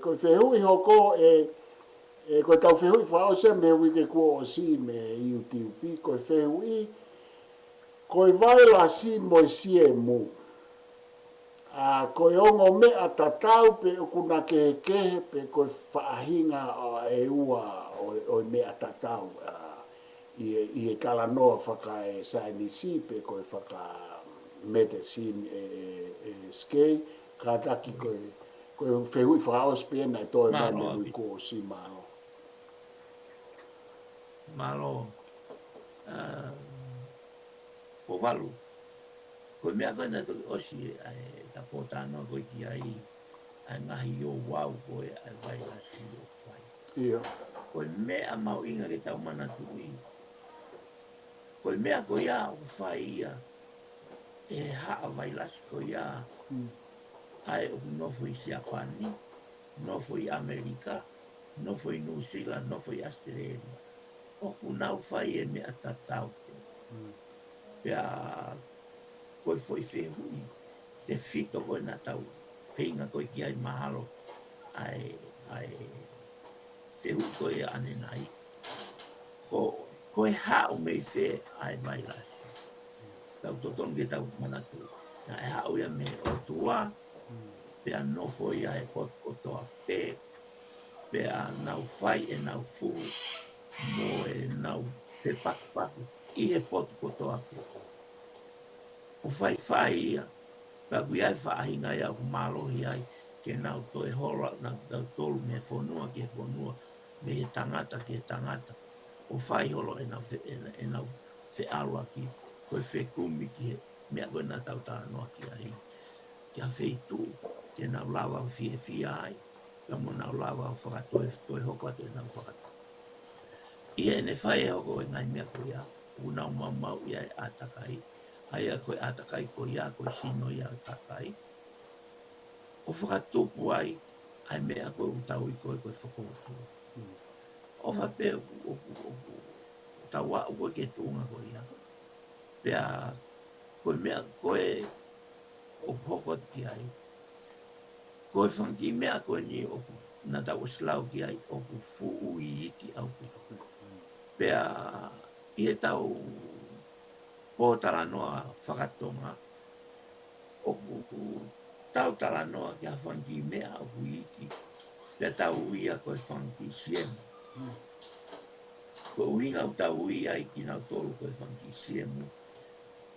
ko fe hui hoko ko tau fe hui fa o se me hui ke ko o si me UTP ko fe hui ko vai la si mo si e mu ko ongo me a tatau pe kuna ke pe ko whaahinga e ua o me a tatau i e kala noa whaka e sainisi pe ko whaka medicine Sikei ka taki ko whehui whaos pe na e toi mai me hui ko o si MALO.
MALO po walu. Ko mea koe na toki osi ta pōtano koe ki ai ngahi o wau koe ai vai la si o whai.
Ia.
Koe mea mau inga ke tau mana tui. Koe mea koe ia o whai ia e haa vai las koe ia ai o nofo i Siapani, nofo i Amerika, nofo i New Zealand, nofo i Australia. O kunau whai e mea tatau pe. Pea koe foi whehui, te whito koe na tau, whinga koe ki ai mahalo, ai whehui koe ane nai. Koe hao mei whe ai mai lasi. Tau toton ke tau manatu. Na e hao ia me o tua, pea nofo ia e pot kotoa pe, pea nau whai e nau fu, mo e nau te paku, i he pot kotoa pe. O whai ia, ka kui ai whaahinga ia ku mālohi ai ke nau toi hora na tolu me whonua ke whonua me he tangata ke tangata. O whai holo e nau whe arua ki koe whe kumi ki he mea koe na tau tānoa ki ai. Kia whei tū ke nau lawa fia ai, ka mo nau lawa whakatoe toi hoko atu e nau whakatoe. Ia ne whai e hoko e ngai mea koe ia, u nau mau ia e atakai. Ai a koe atakai ko ia, koe sino ia takai. O whakatupu ai, ai mea koe utau i koe whakautua. O whape o taua koe ke tūnga koe ia. Pea koe mea koe o hoko ki ai. Koe whanki mea koe ni o na tau slau ki ai o ku fuu i iki au piko. Pea i he tau pōtara noa whakatonga, o tau tala noa ki a whanki mea o ku iki, pia tau uia koe whanki siemu. Ko uinga o tau uia i ki nau tolu koe whanki siemu,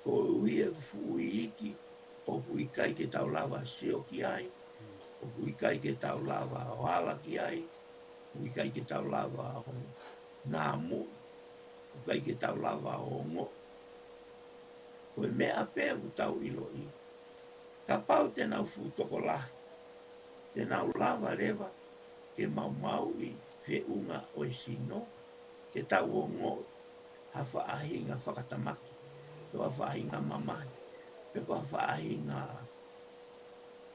ko uia ku fuu i iki, o ku ikai ke tau lava sio ki ai, o ku ikai ke tau lava o ala ki ai, o ikai ke tau lava o nāmu, o ikai ke tau lava o ngo. Koe mea pēr u tau ilo i. Ka pau te nau fūtoko lahi. Te nau lava rewa ke mau i whiunga o e sino. Ke tau o ngō ha whaahinga whakatamaki. Ke wa whaahinga mamahi. Pe ko whaahinga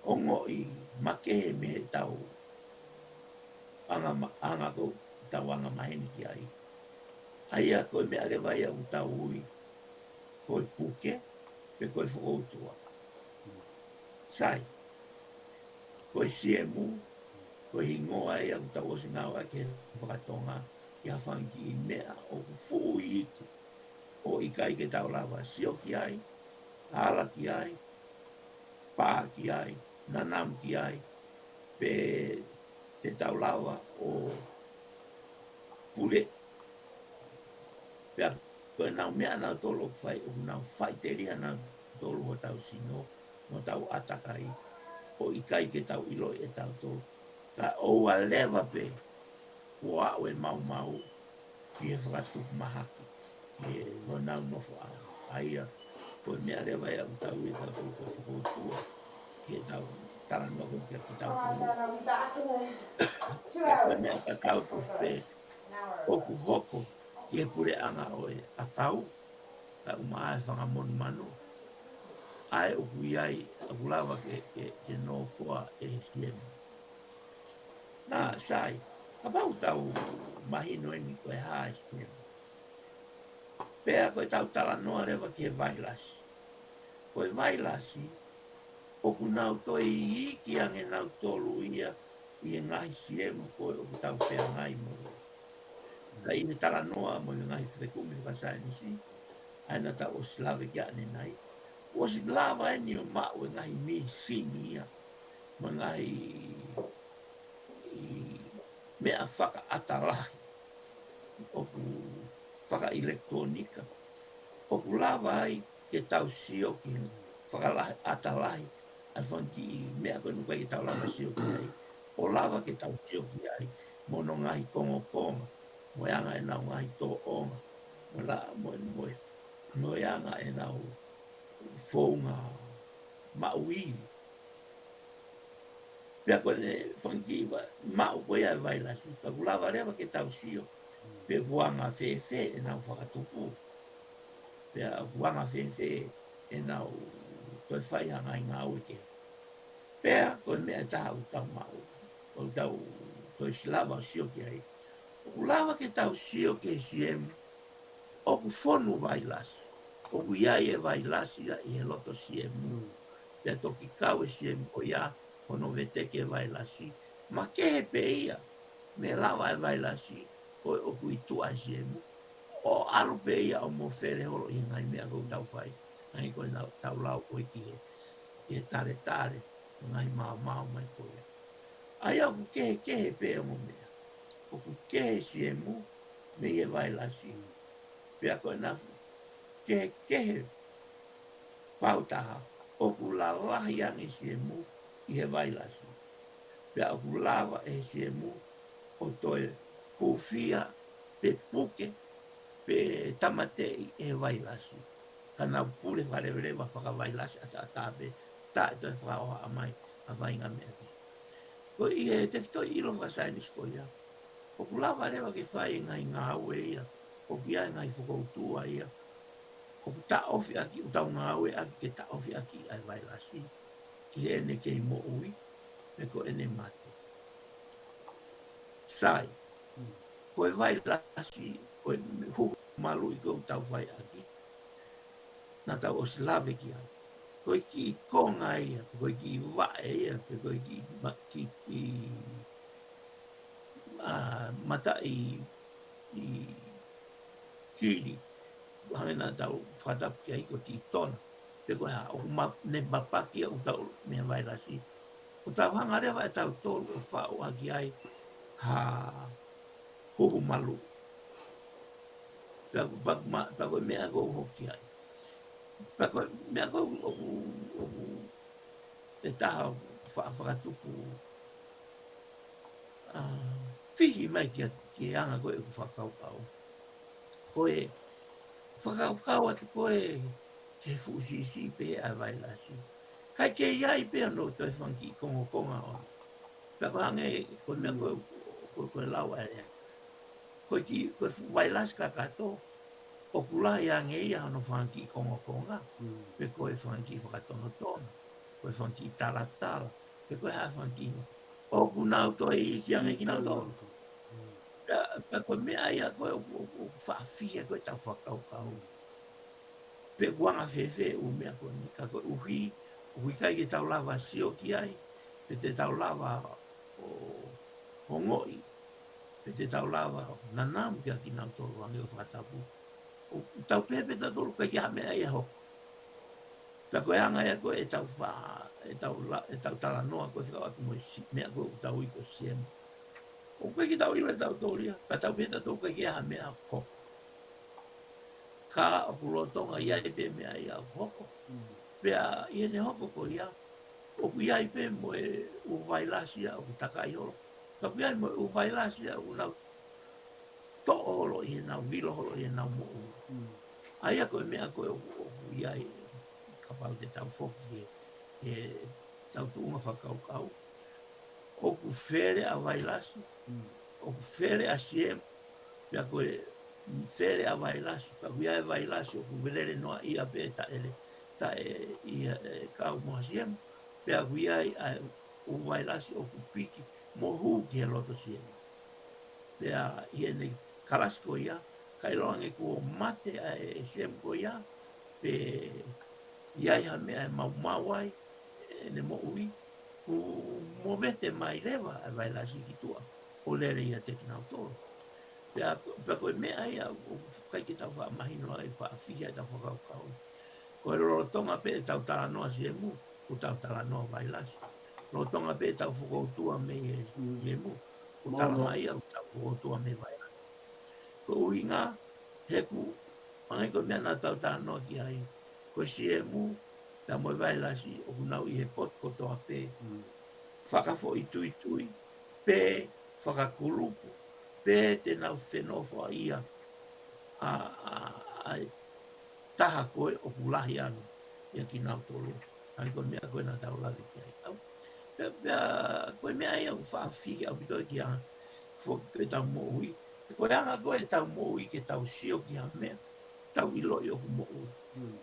o ngō i makehe me he tau. Anga ko tau anga maheni ki ai. Aia koe mea rewa ia u tau ui. Koe puke, pe koe whakoutua. Sai, koe siemu, koe hingoa e au tau osi ngāua ke whakatonga, ki a whanki i mea o ku fuu i iki. O ikai ke tau lava sio ki ai, hala ki ai, pā ki ai, nanam ki ai, pe te tau lava o pule. Pea koe nau mea nau tolo whai, o nau whai te ria nau tolo o tau sino, mo tau atakai, o ikai ke tau ilo e tau tolo. Ka oua lewa pe, kua o e mau, ki he whakatuku mahaki, ki he lo nau nofo au. Aia, koe mea lewa e au tau e tau tolo koe whakautua, ki he tau tala noko ki tau tolo. Koe mea ka tau tuwhe, oku hoko, ki he pure anga o e atau, ka umaa e whangamonu manu, ai uku iai, aku lava ke no fua e siemu. Nā, sai, ka pau tau mahino eni koe haa e siemu. Pea koe tau tala noa lewa ke vailasi. Koe vailasi, oku nau toi iki ange nau tolu ia i ngai siemu koe oku tau whea ngai mo. Ka i ne tala noa mo i ngai whekumi whakasainisi, aina ta o slave ki ane nai. O si lava eni o mao e ngai mi sini ia, mo ngai mea whaka atalahi, oku whaka elektronika, oku lava ai ke tau sio ki whakalahi atalahi, a whanki mea koe nukai ke tau lava sio ki ai, o lava ke tau sio ki ai, mono ngai kongo konga, mo yanga e nau ngai tō onga, mo yanga e nau whaunga mauiwi. Pea koe ne whanki iwa, mau koe ai vailasi, pa kulava rewa ke tau sio, pe kuanga whewhe e nau whakatupu. Pea kuanga whewhe e nau toi whaihanga i ngā uike. Pea koe mea taha u tau mau, o tau toi silava sio ki ai. O lava ke tau sio ke siemu, o ku whonu vailasi, o ku iai e vailasi a i he loto siemu. Pea toki kau e siemu o ia, ono veteke vailasi, ma kehe pe ia, me lava e vailasi, koe o ku itua e siemu, o alu pe ia o mo where holo i ngai mea kou tau whai, ngai koe nau tau lau koe ki he tare tare, ngai mao mao mai koe. Ai au ku kehe pe o mo mea, o ku kehe siemu, me ie vailasi, pea koe nafu, kehe pautaha, o ku la lahi ange siemu, i he vailasi. Pea o ku lava e siemu, o toe kufia, pe puke, pe tamatei e vailasi. Kana pule wharewerewa whakavailasi ata atape, ta e toi whakaoha amai, a vainga mea ki. Ko i he te whitoi ilo whakasainis ko ia. O ku lava rewa ke whai ngai ngā ue ia, o ki ai ngai whakautua ia, o ku ta ofi aki, o tau ngā ue aki ke ta ofi aki ai vailasi, i he ene kei mo ui, me ko ene mate. Sai, koe vailasi, koe huhu malu i kou tau whai aki, na tau o slave ki ai. Koe ki konga ia, koe ki wae ia, koe ki mata i kiri, hangena tau whatap ki ai, koe ki tona, pe koe ha, o ne mapaki au tau mea vailasi. O tau hanga rewa e tau tolu o whao aki ai, ha huhu malu. Pea koe mea kou hoki ai. Pea koe mea kou e taha whakatupu whihi mai ki anga koe ku whakaukau. Koe whakaukau atu koe ke fuusisi pe a vailasi. Kai ke iai pe ano toi whanki kongo konga o. Pea koe hange koe mea koe lau area. Koe vailasi kakato, o kulahi ange ia ano whanki kongo konga, pe koe whanki whakatono tono, koe whanki talatala, pe koe haa whanki o kunau toi iki ange kinau tono. Pea koe mea ia koe o whaafia koe tau whakaukau. Pe kuanga whewhe u mea koe ni, ka koe uhi kai ke tau lava sio ki ai, pe te tau lava o ngoi, pe te tau lava nanamu kia ki nau tolu ange o whakatapu. O tau pepe ta tolu kai ki hamea ia hoko. Pea koe anga ia koe e tau tala noa koe whikau aki mo mea koe u tau iko siemu. O koe ki tau ilo e tau tolia, pa tau peta tolu kai ki hamea hoko. Ka o kulotonga ia e pe mea ia hoko. Pea ia ne hoko ko ia. O ku iai pe mo e u vailasia o takai holo. Ka ku iai mo e u vailasia o nau to holo i nau vilo holo i nau mo u. Aia koe mea koe o ku iai kapau te tau foki e tau tuunga whakaukau. O ku where a vailasi, o ku where a siem, pea koe where a vailasi, pa ku iai vailasi o ku verere noa ia pe ta ele, ta e ia kau moha siem, pea ku iai o vailasi o ku piki mo huu ki he loto siem. Pea ia ne kalasko ia, Kailoa nge ko mate e siem ko ia pe iai ha mea e mau ai ne mo ui ku mo vete mai lewa e vai la sikitua o lere ia te kinau tolo. Pea koe mea ia o kai ki tau wha mahino ai wha awhihia tau whakaukau. Koe roro tonga pe tau tala noa siemu ku tau tala noa vai lasi. Roro tonga pe tau whakautua me siemu ku tala mai au tau whakautua me vai lasi. Ko ui ngā heku mangai koe mea nā tau tala noa ki ai. Koe siemu pea moe vai lasi o kunau i he pot kotoa pe whakafo i tui pe whakakulupu pe te nau whenofo ia a taha koe o kulahi anu ia ki nau tolu. Ani koe mea koe nā tau lawi ki ai. Pea koe mea ia u whaawhihi au pito ki a koe tau mo ui. Koe anga koe tau mo ui ke tau sio ki a mea. Tau ilo i oku mo ui.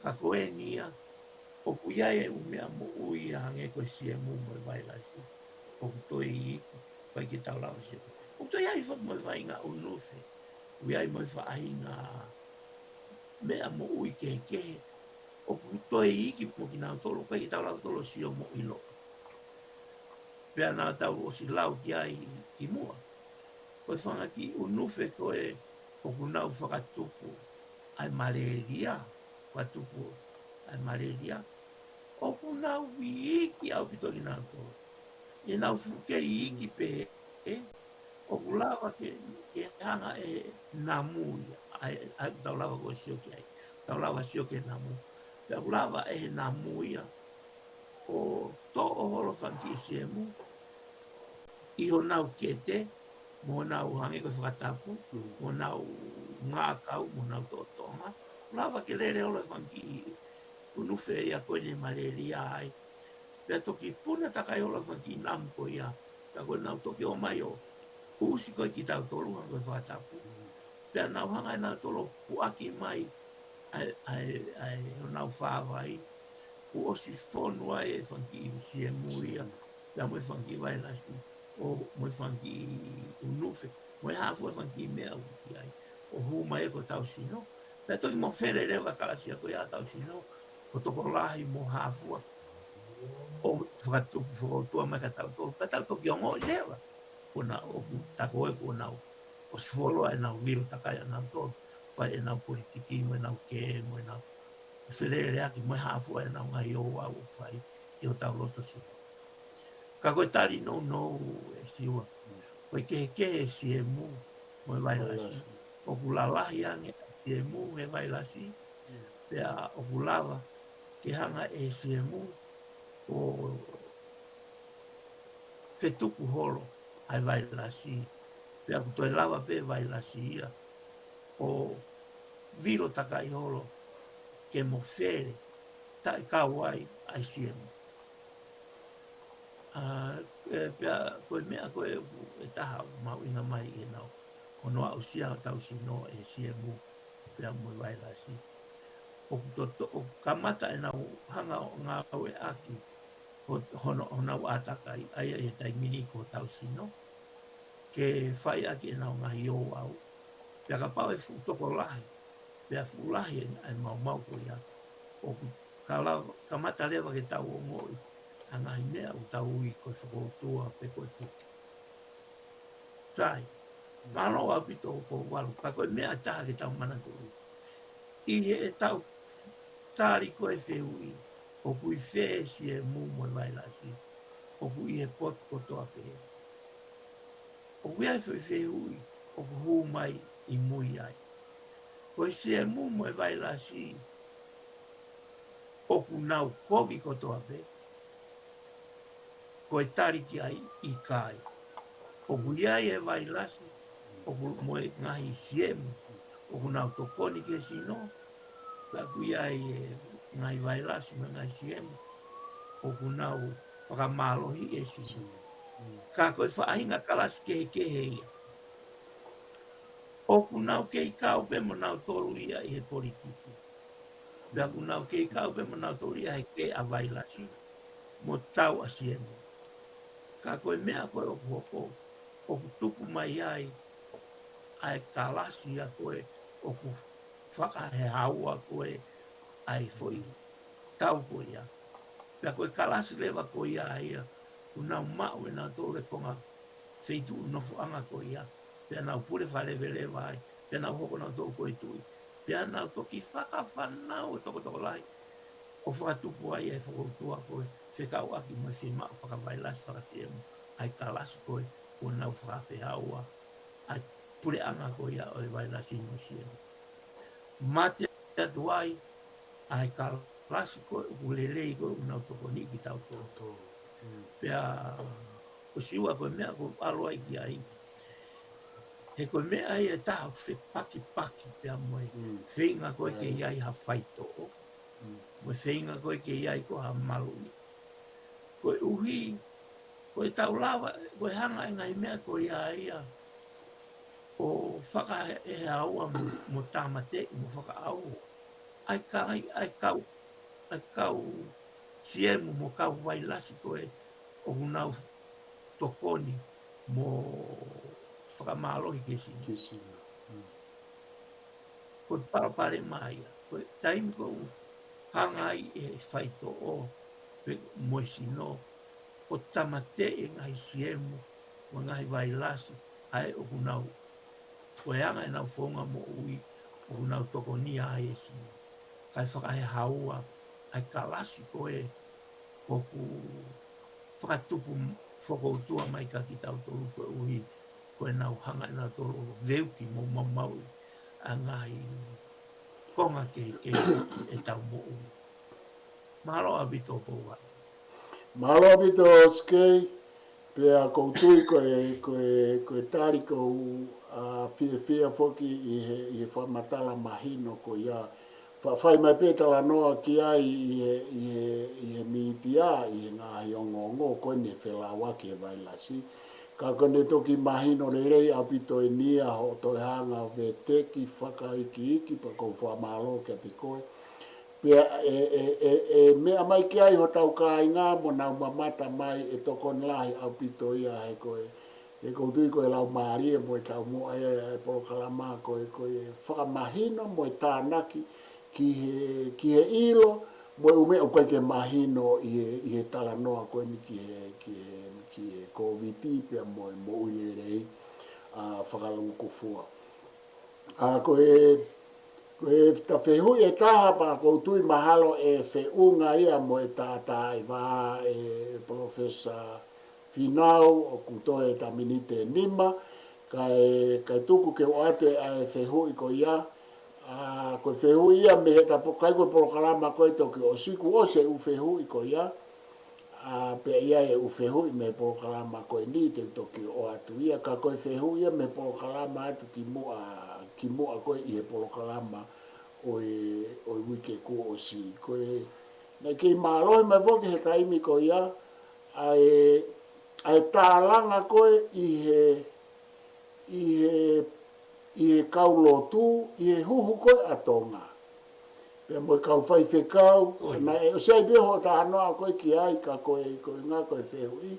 Ka koe ni ia o kuiai e umea mo ui a hange koe sie mu mo vai lasi. O kutoi i pai ki tau lawa sio. O kutoi ai whak mo vai ngā unufe. Kuiai mo whaahi ngā mea mo ui ke o kutoi i ki mo ki nau tolo. Pai ki tau lawa tolo sio mo ilo. Pea nā tau o si lau ki ai ki mua. Koe whanga ki unufe koe o kunau whakatupu ai malaria. Whakatupu ai malaria. O kunau iki au pito ki nau tolo. I nau fuke iki pe o kulawa ke hanga e namu ia. Ai tau lawa koe sio ki ai. Tau lawa sio ke namu. Pea kulawa e namu ia. O to o holo whanki siemu. Iho nau kete. Mo nau hange koe whakatapu. Mo nau ngākau. Mo nau totonga. Kulawa ke lere holo whanki unufe ia koe ne malaria ai. Pea toki puna takai holo whanki namu ko ia. Pea koe nau toki o mai o. Usi koe ki tau tolu hanga koe whakatapu. Pea nau hanga nau tolo puaki mai. Ai o nau whāwai. O osi whonua e whanki siemu ia. Pea moe whanki vai lasi. O moe whanki unufe. Moe hafu e whanki mea uki ai. O huma e ko tau sino. Pea toki mo where rewa kalasia koe a tau sino. O toko lahi mo hafua. O whakatupu whakautua mai ka tau tolu. Pea tau toki ongo i rewa. Ona o tako e ko nau. O sifoloa e nau viru takai a nau tolu. Whai e nau politiki mo e nau ke mo e nau. Whelere aki mo e hafua e nau ngai o au o whai. I o tau loto si. Ka koe tari no e siua. Koe ke e siemu mo e vailasi. O kulalahi ange siemu e vailasi. Pea o kulawa ke hanga e siemu o whetuku holo ai vailasi. Pea kutoe lawa pe vailasi ia. O viro takai holo ke mo where tai kawai ai siemu. Pea koe mea koe e taha mau inga mai e nau. O noa o sia tau si no e siemu pea mo vailasi. O kamata e nau hanga o ngā au e aki. Hono nau atakai ai e taimini ko tau si no. Ke whai aki e nau ngahi o au. Pea ka pau e fu toko lahi. Pea fu lahi e mau ko ia. O kamata lewa ke tau o ngoi. Angahi mea u tau ui koe whakautua pe koe puke. Sai, malo a pito ko walu. Ka koe mea taha ke tau mana turu. Ihe e tau tari koe whehui. O kui whee si e mumo e vailasi. O kui e pot kotoa pe. O kui ai whehui. O ku hu mai i mui ai. Koe si e mumo e vailasi. O ku nau kovi kotoa pe. Koe tari ki ai i kai. O kuiai e vai lasi. O moe ngahi siemu. O kunau tokoni ke sino. La kuiai e ngahi vai lasi me ngahi siemu. O kunau whakamalohi e sino. Ka koe whaahinga kalasi kehe ia. O kunau kei kau pe mo nau tolu ia i he politiki. La kunau kei kau pe mo nau tolu ia he ke a vai lasi. Mo tau a siemu. Ka koe mea koe o kutupu mai ai. Ai kalasi a koe o ku whakahe haua koe ai foi tau koe ia. Pea koe kalasi lewa koe ia ia, unau mau e nā tōre konga feitu nofu anga koe ia. Pea nau pure whalewe lewa ai, pea nau hoko nau tō koe tui. Pea nau toki whakawhanau e toko lai, o whakatupu ai e whakautua koe, whekau aki mai whema o whakawailas whakawhiemu, ai kalasi koe, o nau whakawhihaua, ai pure anga koe ia o e wailasi mo sienu. Mate atuai, ai kalasi koe, ulelei koe, unau toko ni ki tau tō. Pea, o siua koe mea koe aloa i ki ai. He koe mea i e taha whi paki pea moe, whinga koe ke iai ha whaito o. Moe whinga koe ke iai ko ha maluni. Koe uhi, koe tau lawa, koe hanga e ngai mea koe ia o whaka e aua mo tamate, mo whaka au. Ai kau siemu mo kau wailasi koe o hunau tokoni mo whakamalohi kesi. Koe parapare mai, koe taimi kou hangai e whaito o moesino, o tamate e ngai siemu, o ngai wailasi, ai o hunau. Koe anga e nau whonga mo ui, o hunau tokoni ai e sino. Kai whakahe haua, ai kalasi koe, koku whakatupu whakautua mai ka ki tau tolu koe uhi, koe nau hanga e nau tolu veuki mo mamaui, a ngai konga ke e tau mo ui. Mahalo abito koua.
Mahalo abito Sikei, pea koutui koe tari kou fia foki i he whamatala mahino ko ia. Whai mai pētala noa ki ai i he mitia i he ngāhi ongongo koe ne whelawaki e wailasi. Ka kone toki mahino rerei apito e nia ho toi hanga ve teki whakaiki pa kou whamalo kia te koe. Pea mea mai ki ai ho tau ka inga mo nau mamata mai e tokon lahi apito ia he koe. E koutui koe lau maari e mo e tau mo e Polokalama koe whakamahino mo e tānaki ki he ilo mo ume o koe ke mahino i he tala noa koe ni ki he Koviti pia mo uirerei whakalungu kufua. Koe ta whehui e taha pa koutui mahalo e wheunga ia mo e tātai wā e Professor Finau o kutoe ta minite nima kai tuku ke o ate e whehui ko ia koe whehui ia me he ta kai koe Polokalama koe toki o siku o se u whehui ko ia pe ia e u whehui me Polokalama koe ni te toki o atu ia ka koe whehui ia me Polokalama atu ki mua koe i he Polokalama o wike ku o si koe nei kei mālohi mai voki he taimi ko ia ai tālanga koe i he kaulotu, i he huhu koe a Tonga. Pea moe kau whai whekau, na e o sei beho ta hanoa koe ki ai, ka koe ngā koe whehui.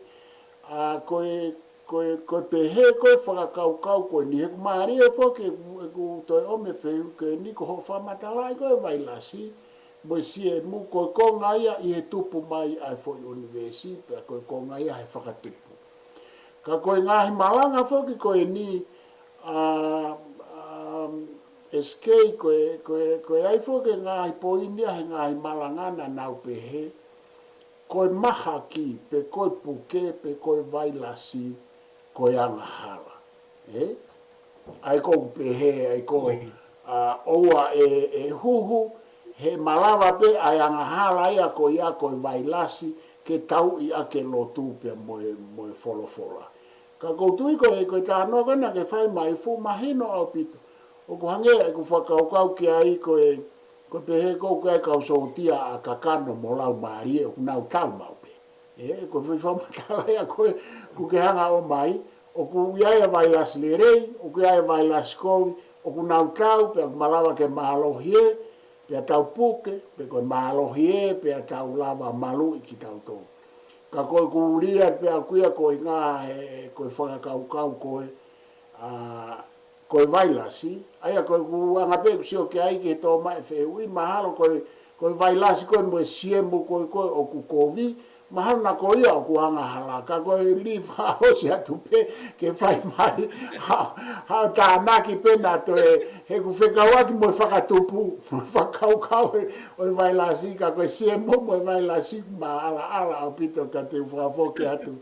Koe pehe koe whakakau koe ni heku maari e whoke ku toi ome whehu ke ni ko ho whamatalai koe wailasi. Moe si e mu koe konga ia i he tupu mai ai foi universi, pea koe konga ia he whakatupu. Ka koe ngahi malanga whoki koe ni Sikei koe ai whoke ngahi poinia he ngahi malangana nau pehe. Koe maha ki, pe koe puke, pe koe vailasi, koe angahala. Ai kou pehe, ai kou oua e huhu, he malawa pe ai angahala ia koe vailasi, ke tau i ake lotu pe moe folofola. Ka koutui koe tānoa kana ke whai mai fu mahino au pito. O ku hangea e ku whakaukau ki ai koe pehe kou kai kau sotia a kakano mo lau maari e ku nau tau mau pe. Koe whi whamatala ia koe ku ke hanga o mai, o ku iaia vailasi le rei, o ku iaia vailasi koui, o ku nau tau pe ku malawa ke malohie, pe tau puke, pe koe malohie, pe tau lava malu i ki tau tō. Ka koe kuuria pe a kuia koe ngā koe whakakaukau koe koe vailasi, aia koe ku anga pe ku sio ke ai ke tō mai whewui, mahalo koe vailasi koe mo siemu koe o ku kovi, mahalo na koe ia o ku anga halaka, koe leave house ya tupe ke whai mai, hao tā naki pena to he ku whekawaki mo whakatupu, mo whakaukau o vailasi ka koe siemu mo vailasi ma ala o pito ka te whakafoke atu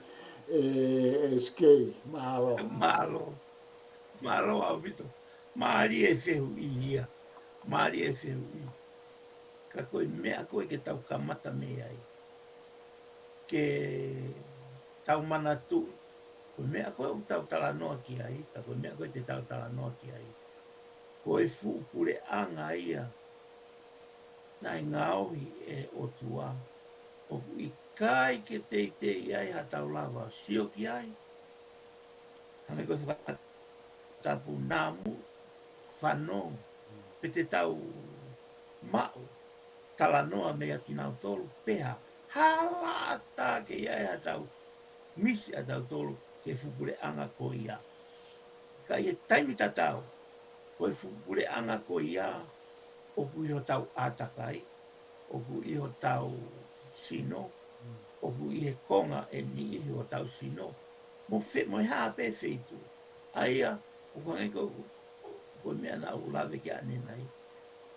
Sikei, mahalo.
Malo au bito. Maari e fehu I ia. Maari e fehu I. Ka koe mea koe ke tau kamata me ai. Ke tau mana tui. Koe mea koe u tau tala noa ki ai. Ka koe mea koe te tau tala noa ki ai. Koe fu pure anga ia. Nai ngā ohi e o tua. O I kai ke te iai ha tau lava. Sio ki ai. Hane koe whakatapu nāmu. Whanong. Pe te tau mao. Tala noa mea ki nau tolu. Peha. Halata ke iai ha tau. Misi a tau tolu. Ke fupure anga ko ia. Ka ia taimi tatau. Koe fupure anga ko ia. Oku iho tau atakai. Oku iho tau sino. Oku ihe konga e ni iho tau sino. Mo haa pe feitu. Aia. Oku hange ko mea na ulave ke ane nai.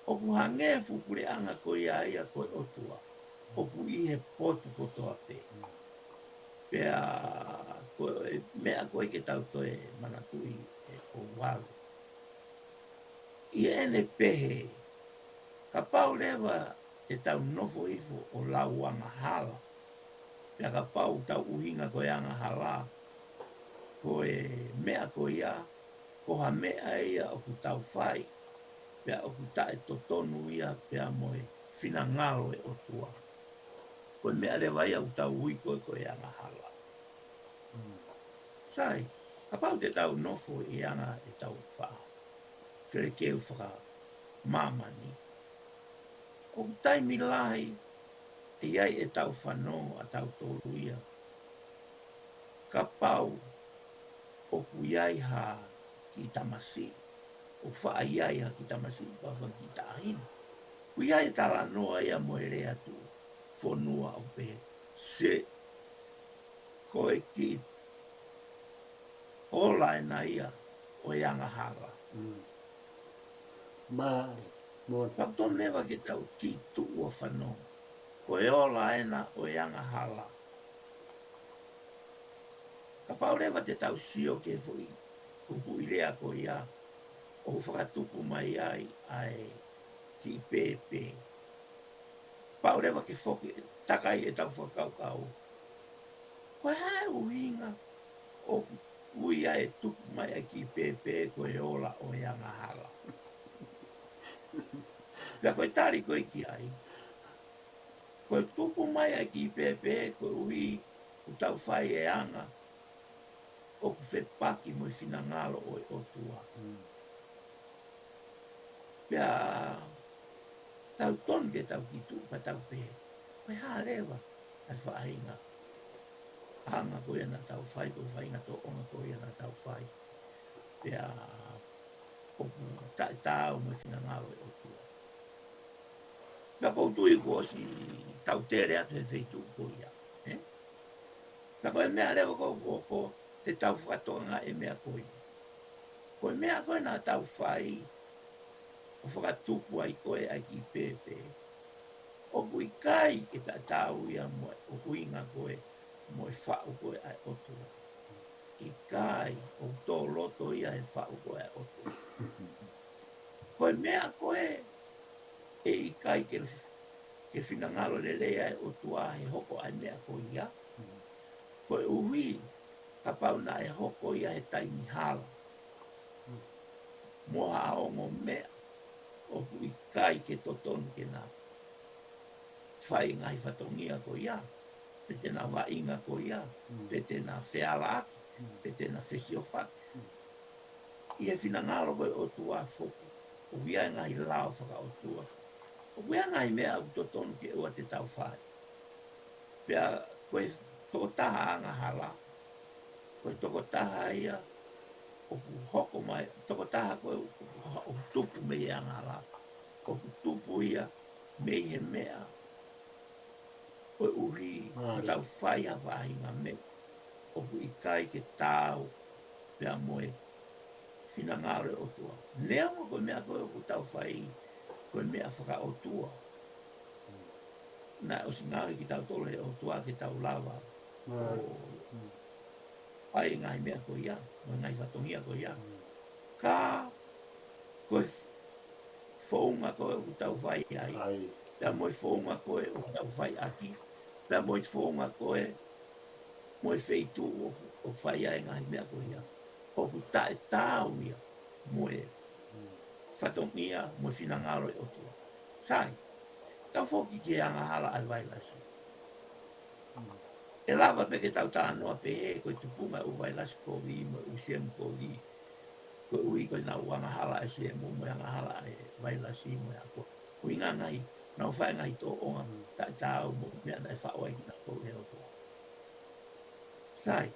Oku hange fupure anga ko ia ia koe otua. Oku ihe potu kotoa pe. Pea mea koe ke tau toe manatui o walu. I ene pehe. Ka pau lewa te tau nofo ifo o lau anga hala. Pea ka pau tau uhinga koe anga hala. Koe mea koe ia. Koha mea ia o ku tau whai. Pea o ku tae totonu ia pea moe finangalo e o tua. Koe mea lewa ia o tau hui koe anga hala. Sai, ka pau te tau nofo I anga e tau whaa. Wherekeu whaka mamani. O taimi lahi, e iai e tau whanongo a tau tolu ia. Ka pau, o ku iai ha ki tamasi. O wha iai ha ki tamasi, wawha ki tahina. Ku iai tala noa ia moe rea tu, whonua o pe. Se, koe ki ola e na ia, o ianga hala.
Maari, mon.
Pato newa ke tau ki tu o whanongo. Koe ola e na o ianga hala. Ka paurewa te tau sio ke fui, kupu ilea ko ia, o whakatupu mai ai, ai ki pepe. Paurewa ke whoki, takai e tau whakaukau. Koe hae uhinga, o uia e tupu mai ai ki pepe, koe ola o ianga hala. Pea koe tari koe ki ai. Koe tupu mai ai ki pepe, koe ui, u tau whai e anga, o ku whepaki mo I finangalo o e otua. Pea tau tonu ke tau ki tu pa tau pe. Koe haa lewa ai whainga. Anga koe ana tau whai, koe whainga to onga koe ana tau whai. Pea o ku tae tau mo I finangalo e otua. Pea koutui ko si tau tere atu he wheitu ko ia. Pea koe mea lewa ko te tau whakatonga e mea koe. Koe mea koe nā tau whai, o whakatupu ai koe ai ki pepe. O kui kai ke ta tau ia moe, o huinga koe, moe whau koe ai otua. I kai, o tō loto ia he whau koe ai otua. Koe mea koe, e I kai ke whinangalo le lea e otua he hoko ai mea koe ia. Koe uhi, ka pau na e hoko ia he taimi hala. Moha aongo mea, o kui kai ke totonu ke nā. Whai ngai whatongia ko ia, pe tēnā wainga ko ia, pe tēnā whealaki, pe tēnā whesiowhaki. I he whinangalo koe o tua whoki, o wia ngai lao whaka o tua. O wia ngai mea au totonu ke ua te tau whai. Pea koe toko taha anga hala, koe toko taha ia, o ku hoko mai, toko taha koe o tupu me ia ngala, o ku tupu ia me he mea, koe uhi, o tau whai ha whahinga me, o ku ikai ke tāu, pia moe, whina ngāre o tua. Nea mo koe mea koe o ku tau whai, koe mea whaka o tua. Na o si ngāre ki tau tolo he o tua ke tau lava, o whai ngai mea koe ia, mo ngai whatongia koe ia. Ka koe whaunga koe o tau whai ai. Pea moe whaunga koe o tau whai aki. Pea moe whaunga koe moe wheitu o whai ai ngai mea koe ia. O ku tae tāu ia moe whatongia moe whinangaro e o tua. Sai, tau whoki ke anga hala ai vailasi. E lava peke tau tānoa pehe koe tupunga u vailasi kovi mo u siemu kovi. Koe ui koe na uanga hala e siemu mo anga hala e vailasi mo e afua. Ui ngā ngai, nau whae ngai tō onga tae tāu mo mea nai whaoa i kina tō leo tō. Sai,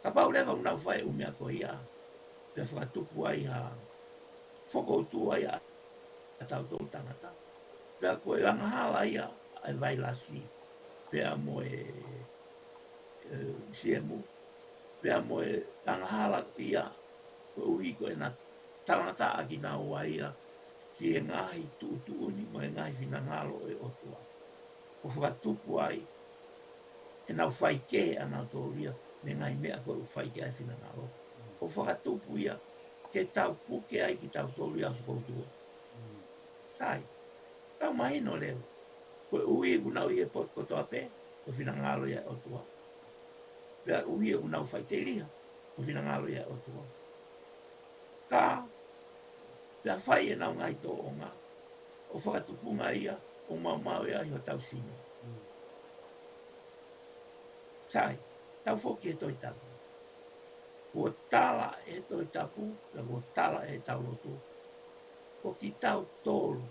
ka pau lewa unau whae umea koe ia. Pea whakatupu ai ha whakoutu ai a tau tō tangata. Pea koe anga hala ia ai vailasi. Pea mo e siemu. Pea mo e anga hala ia koe uhi koe na tangata a ki nā ua ia. Ki e ngahi tuutuuni mo e ngahi whinangalo e otua. O whakatupu ai e nau whaikehe anau tōria me ngai mea koe u whaike ai whinangalo. O whakatupu ia ke tau puke ai ki tau tōria whakoutua. Sai, tau mahino leo. Koe ui unau i e pot kotoa pe, o whinangalo ia otua. Pea ui e unau whaiteria, o whinangalo ia otua. Ka, pea whai e nau ngai tō o ngā. O whakatupunga ia, o mau ia i o tau sino. Sai, tau whoki e toi tapu. Ua tala e toi tapu, pea ua tala e tau lotu. Ko ki tau tōru.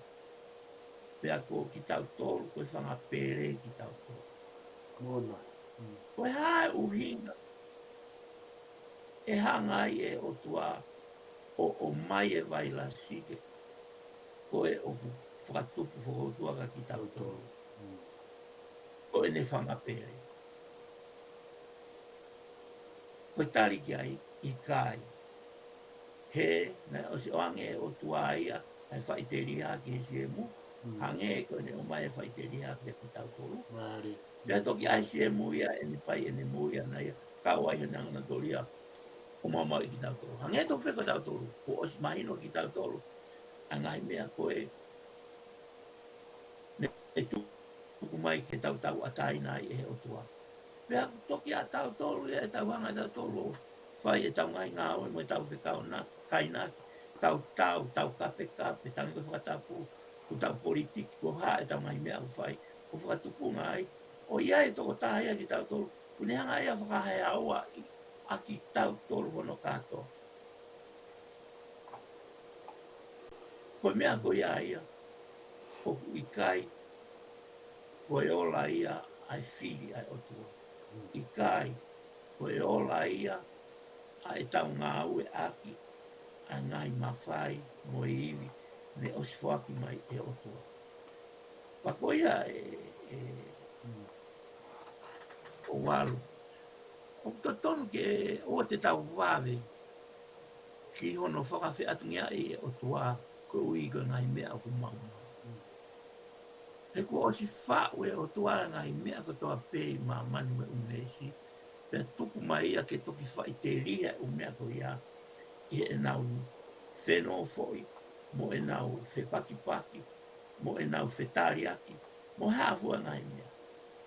Pea ko ki tau tōru, koe whanga pere ki tau tōru.
Mona.
Koe hae uhinga. E hangai e o tua o mai e vaila sike. Koe o whakatupu whakoutua ka ki tau tōru. Koe ne whanga pere. Koe tari ki ai, i kai. He, na o si oange o tua ia, ai whaiteria ki he siemu. Hange koe ne o mai e whaiteria ki tau tōru. Pea toki ai siemu ia, e ne whai e ne muia na ia. Kau ai hana ngana toria. O mamau i ki tau tōru. Hange tō peko tau tōru. Ko osi mahino ki tau tōru. Angai mea koe. Ne tuku mai ke tau tau ataina i e o tua. Pea toki a tau tōru ia e tau hanga tau tōru. Whai e tau ngai ngā oe mo e tau whekau na kaina. Tau kape, tangi ko whakatapu. Ko tau politiki, ko haa e tau ngai mea u whai. Ko whakatupu ngai. O ia e toko tahia ki tau tōru. Kune hanga ia whakahea aua a ki tau tōru hono kātoa. Koe mea ko ia. O i kai. Koe ola ia ai whiri ai otua. I kai. Koe ola ia ai tau ngā ue aki. A ngai mawhai mo iwi. Ne oswaki mai e otua. Pako ia o walu. O tonu ke o te tau wawe. Ki hono whakawhi atungia e otua. Ko ui ko ngai mea o kumaunga. He ko osi whaue o tua ngai mea ko toa pei ma mani me umesi. Pea tuku mai ia ke toki whai te ria umea ko ia. I e nau whenua foi. Mo e nau whepaki-paki. Mo e nau whetariaki. Mo hawhua ngai mea.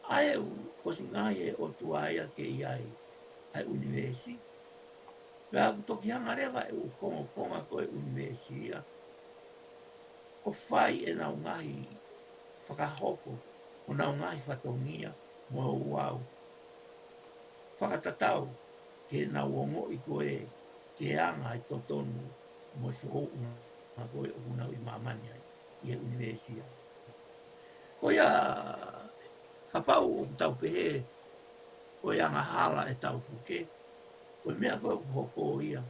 Ai o si ngai e o tua ia ke iai. Ai universi. Pea toki hanga rewa e u konga koe universi ia. O whai e nau ngahi whakahoko. O nau ngahi whatongia. Mo uau. Whakatatau. Ke nau ongo i koe. Ke anga i totonu. Mo i whounga. Nga koe o unau i mamani ai. I e universi ia. Koia. Ka pau o tau pehe. Koe anga hala e tau puke. Koe mea koe hoko ia.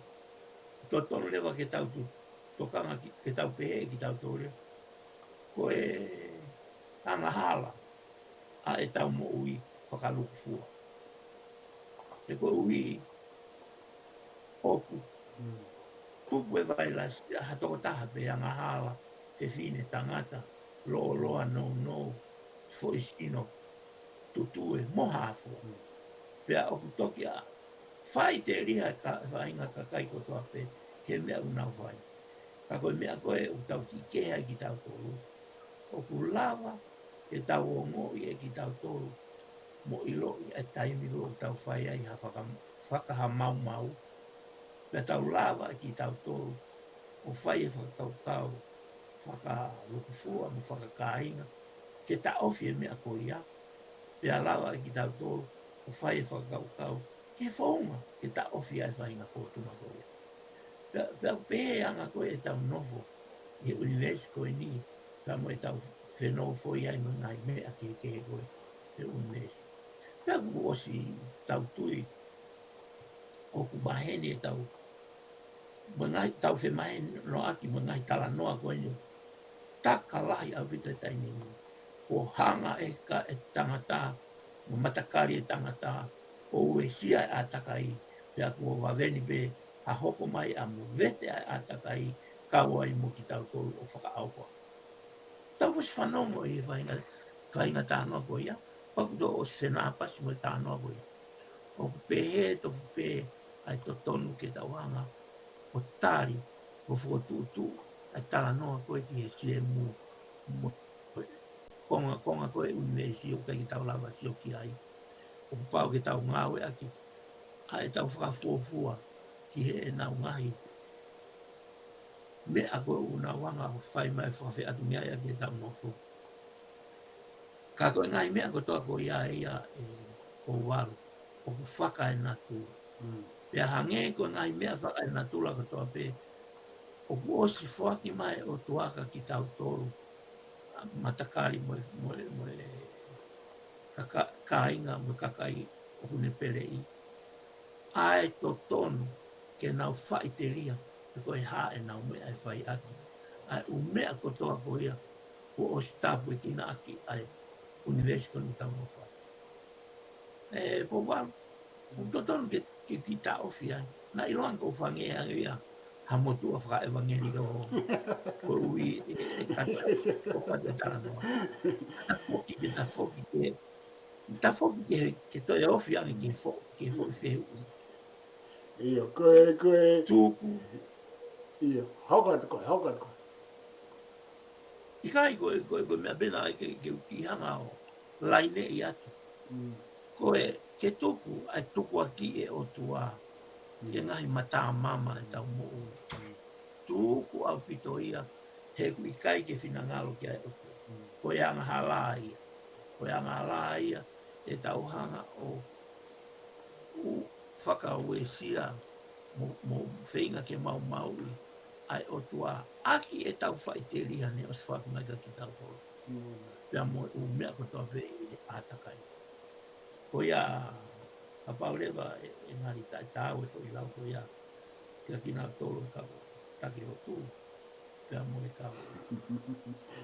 Totonu lewa ke tau tokanga ke tau pehe ki tau tōrea. Ko e angahala a e tau mo ui whakaluku fua. E ko ui oku. Tupu e vai las hatoko taha pe angahala te fine tangata loa no fo isino tutue mohafua. Pea oku toki a whai te riha ka whainga ka kai kotoa pe he mea unau whai. Ka koe mea koe u tau ki keha ki tau tolu. Oku lava ke tau o ngoi e ki tau tolu. Mo ilo i e taimi o tau whai ai ha whakaha mau. Pea tau lava ki tau tolu. O whai e whakatau kau. Whaka lukufua mo whakakainga. Ke ta ofi e mea koe ia. Pea lava ki tau tolu. O whai e whakakau kau. Ke whaunga ke ta ofi ai whainga whotuma koe ia. Pea pehe anga koe e tau nofo. I universi koe ni. Pea mo e tau whenau fo i ai ngai mea ke koe. E universi. Pea ku osi tau tui. O ku maheni e tau. Mangai tau whe maheni no aki mangai tala noa koe ni. Taka lahi au vita taini. O hanga e ka e tangata. Mo matakari e tangata. O ue sia e atakai. Pea ku o waveni pe. A hoko mai a mo vete a atakai. Kaua i mo ki tau tolu o whakaaukoa. Tau was whanomo i whainga tānoa koe ia. Pakuto o sena pasi mo tānoa koe ia. O pehe to pehe ai to tonu ke tauanga. O tari o whakotūtū. Ai tala noa koe ki he sie mu. Konga koe universi o kai ki tau lava si o ki ai. O pau ke tau ngāwe aki. Ai tau whakafuafua ki he e nau ngahi. Me a koe una wanga o whai mai whawhi atu mea ia ki e tau nofo. Ka koe ngai mea ko toa ko ia e o waru. O ku whaka e natu. Pea hange ko ngai mea whaka e natu la ko toa pe. O ku osi whaki mai o tuaka ki tau toru. Matakari mo kainga mo kakai o kune pele i. Ai to tonu ke nau whai te ria. Pe koe ha e nau mea e whai aki. Ai u mea ko toa ko ia. O osi tapu e kina aki ai. Universi konu tau no whai. E po waru. O tonu ke kita ofi ai. Na iloan ko whange a ia. Ha motu a whaka evangeli ka o. Ko ui e kata. O kata tala noa. Ta foki ke ta foki ke. Ta foki ke to e ofi ai ke foki fehu.
Ia, koe.
Tuku.
Ia, haukat koe.
Ikai koe mea bena ai ke ukihanga o. Laine i atu. Koe ke tuku ai tuku aki e o tua. Ke ngahi mata mama e tau mo ui. Tuku au pito ia. He ku ikai ke finangalo ki ai o tua. Koe anga hala ia. Koe anga hala ia. E tau hanga o whaka uesia. Mo whainga ke mau i. Ai o tua. Aki e tau whaiteria ne os whakunga ki tau tolo. Pea mo u mea ko toa pe e atakai. Ko ia a paulewa e ngari tai tau e whoi lau ko ia. Kia kina tolo kau taki o tū. Pea mo e kau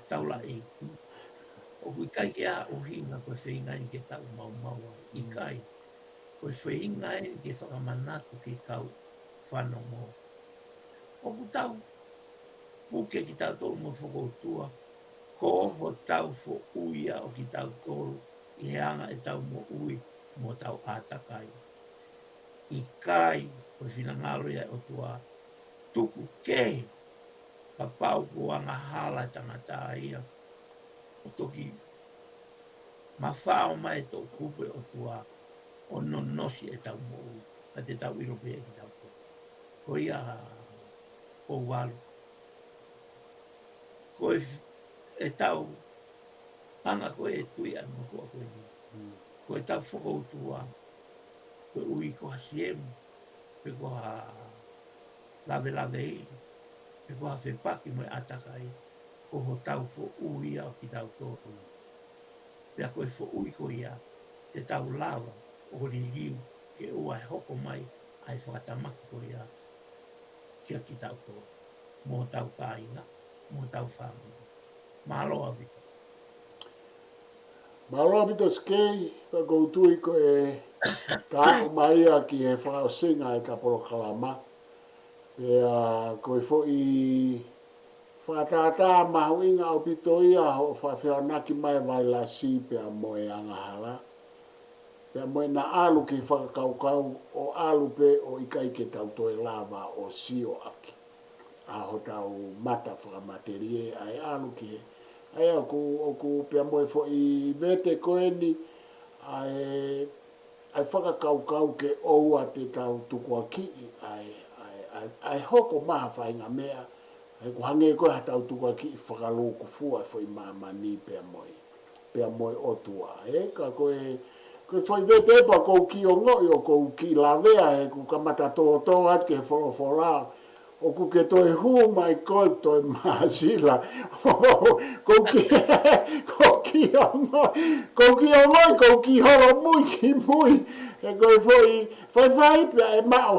taula e. O kui kai ke a o hinga koe whaingai ke tau mau i kai. Koe whaingai ke whakamanatu ke kau whanau mo. O ku tau puke ki tau tolo mo whakoutua. Ko ho tau fo uia o ki tau tolo. I heanga e tau mo ui mo tau atakai. I kai o whinangalo ia o tua tuku ke ka pau kuanga hala tangata ia. O toki mawhao mai tō kupe o tua o nonosi e tau mo ui. Ka te tau irope e ki tau tolo. Ko ia o walu. Ko e tau anga koe e tui ai mo tua koe ni. Ko e tau whakoutua. Koe ui ko hasiemu. Pe ko ha lave i. Pe ko ha whepaki mo e atakai. Ko ho tau fo ui au ki tau tōtu. Pea koe fo ui ko ia. Te tau lava o li liu. Ke ua e hoko mai. Ai whakatamaki ko ia. kia ki tau toa. Mō tau kāinga, mō tau whāmua. Mahalo awita.
Mahalo awita Sikei, ka koutui ko e tā umaia ki e whakaosinga e ka Polokalama. Pea koe fo i whakatata mahuinga au pito ia ho whawhianaki mai vai la si pea moe angahala. Pea moe na alu ki whakakaukau o alu pe o ikaike tau toe lava o sio aki. Aho tau mata whakamaterie ai alu ki he. Ai oku pea moe fo i vete koeni ai whakakaukau ke oua te tau tukua ki ai hoko maha whainga mea. Ai ku hange koe ha tau tukua ki whakaluku fua fo i mamani pea moe otua. Ka koe foi vete pa kou ki o ngoi o kou ki lavea he ku kamata tō at ke wholofola. O ku ke toi hu mai koe toi maasila. Kou ki o ngoi, kou ki holo mui ki mui. E koe foi pia e mao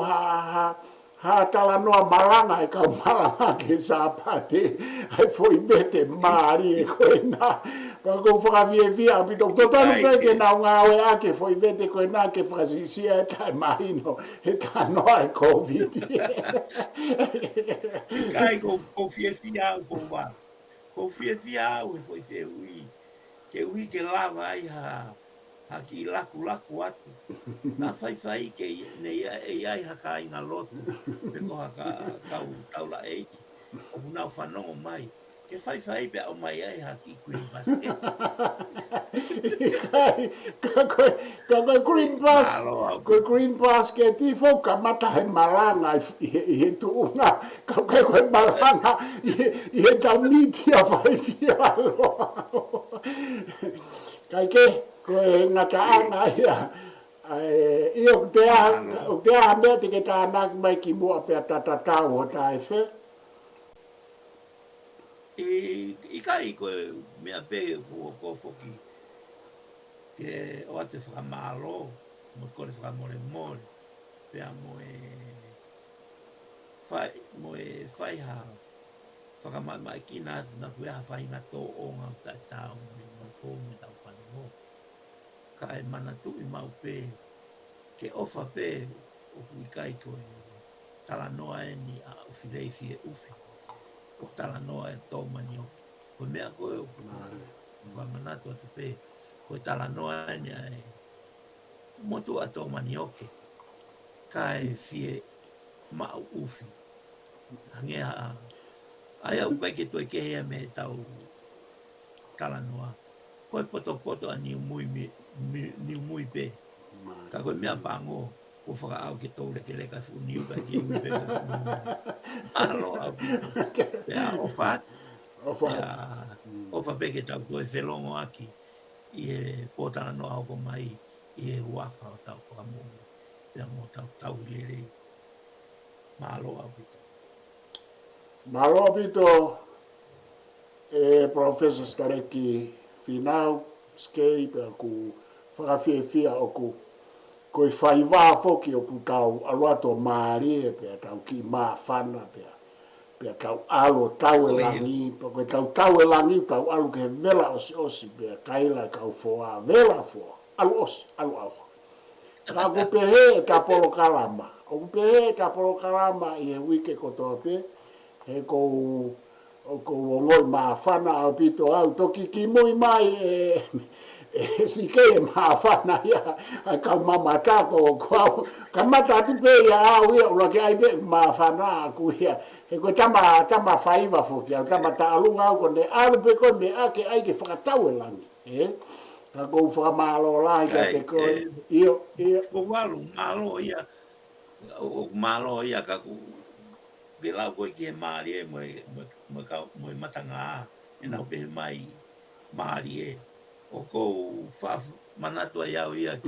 ha tala noa malanga e kau malanga ke sapate. Ai foi vete maari e koe na. Pa kou whakawhiewhia a pito. Totanu peke na ngā oe ake foi vete koe na ke whakasisia e tai mahino e tā noa e Koviti.
Kai ko fiefia ko wa. Ko fiefia o foi se ui. Ke ui ke lava ai ha ki laku atu. Na whai ke nei ai haka inga lotu. Pe ko haka taula eiki. O munau whanongo mai. Ke whai pe au mai ai haki green basket.
Ka green basket. Ko green basket i fo ka mata he malanga i he tuunga. Ka koe malanga i he tau Mitiafaifio aloha. Kai ke koe ngata anga ia. I o te aha mea te ke tānak mai ki mua pia tatatau o tae whe.
I kai koe mea pe ko foki ke o te whakamalo mo kore whakamore pea whai half whakamai ki nā na kua hawhainga tō o ngā tau mo fō me tau whanongo ka e mana tu i mau pe ke ofa pe o kui kai koe tala noa e ni a uwhireifi e uwhi o tala noa e tō manioki. Koe mea koe o whamanatu atu pe, koe tala noa e ni ai motu a tō manioki. Ka e fie mau uwhi. Hangea a. Ai au kai ke toi kehea me tau tala noa. Koe poto a niu mui pe. Ka koe mea pango. Ko whakaau ke tō leka fu niu ka ki ui pe ka fu niu. Mahalo au pito. Pea ofat. Ofa peke tau koe whelongo aki. I e pōtana noa hoko mai. I e huafa o tau whakamoni. Pea mō tau lirei. Mahalo au pito.
Mahalo au pito. Professor Sitaleki Finau. Sikei pea ku whakawhiewhia o ku koe whaiwā foki o ku tau aluato maari pea tau ki maa whana pea tau alo tau e langi, koe tau e langi tau alu ke vela osi pea kaila kau foa vela foa, alu osi, alu au. Ka ku pehe e ka Polokalama, o ku pehe e ka Polokalama i he wike kotoa pe, he kou ngoi maa whana au pito au, toki ki mui mai Sikei maa whana ia, ai kau mamata ko kau, ka mata atu pe ia au ia, ula ke ai pe maa whana aku ia, he koe tama whaiva foki, au tama ta alunga au kone, alu pe koe me ake ai ke whakatau e langi, ka kou whakamalo lai ka te koe, iyo.
Ko walu, malo ia ka ku, ke lau koe ki he maari e mo matanga e nau pe mai maari e. O kou manatu ai au ia ke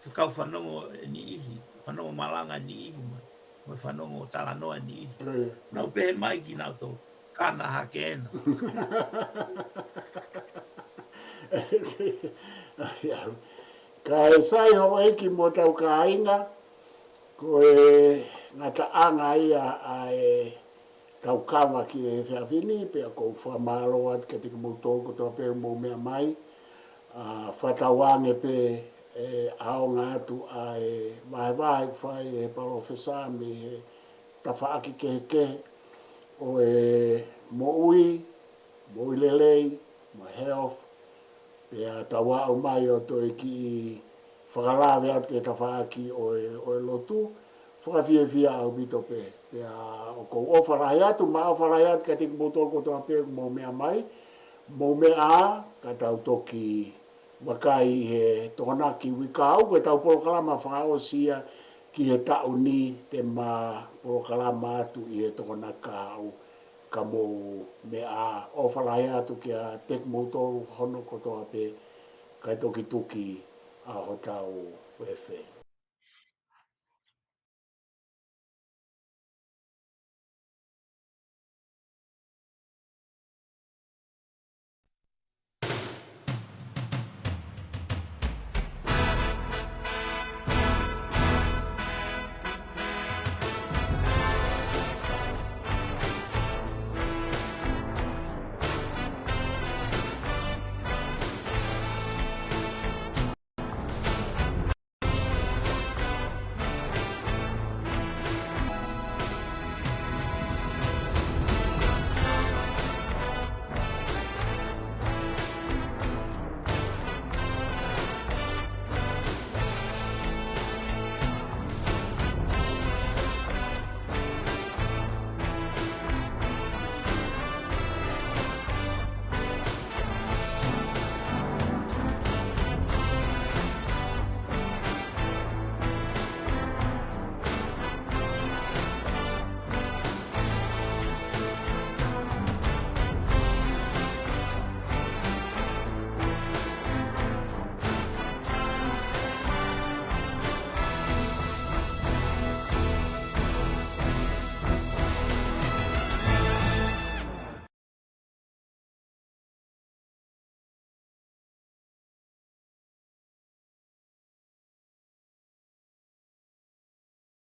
whakau whanongo ni ihi, whanongo malanga ni ihi mai, mo whanongo talanoa ni ihi. Nau pehe mai ki nau tō kāna hake ena.
Ka e sai ho eki mo tau ka inga, ko e ngata anga ia ai tau kawa ki e whiawhini, pia ko whamalo at ka tika moutou ko toa pēr mou mea mai, whatawange pe aonga atu a e vahe whai e parofesa me e tawhaaki ke o e mo ui lelei, mo health, pia tawa au mai o to e ki whakalawe atu ke tawhaaki o e lotu, whakawhiawhia au bito pe. Pia o kou ofarai atu, ma ofarai atu ka tika moutou ko toa pēr mou mea mai, mou mea a, ka tau toki wakai he tokonaki wikau, ko tau Polokalama whakao sia ki he tau ni te ma Polokalama atu i he tokonaka au ka mou mea o whalai atu ki a tek moutou hono ko toa pe kai toki tuki a ho tau wefe.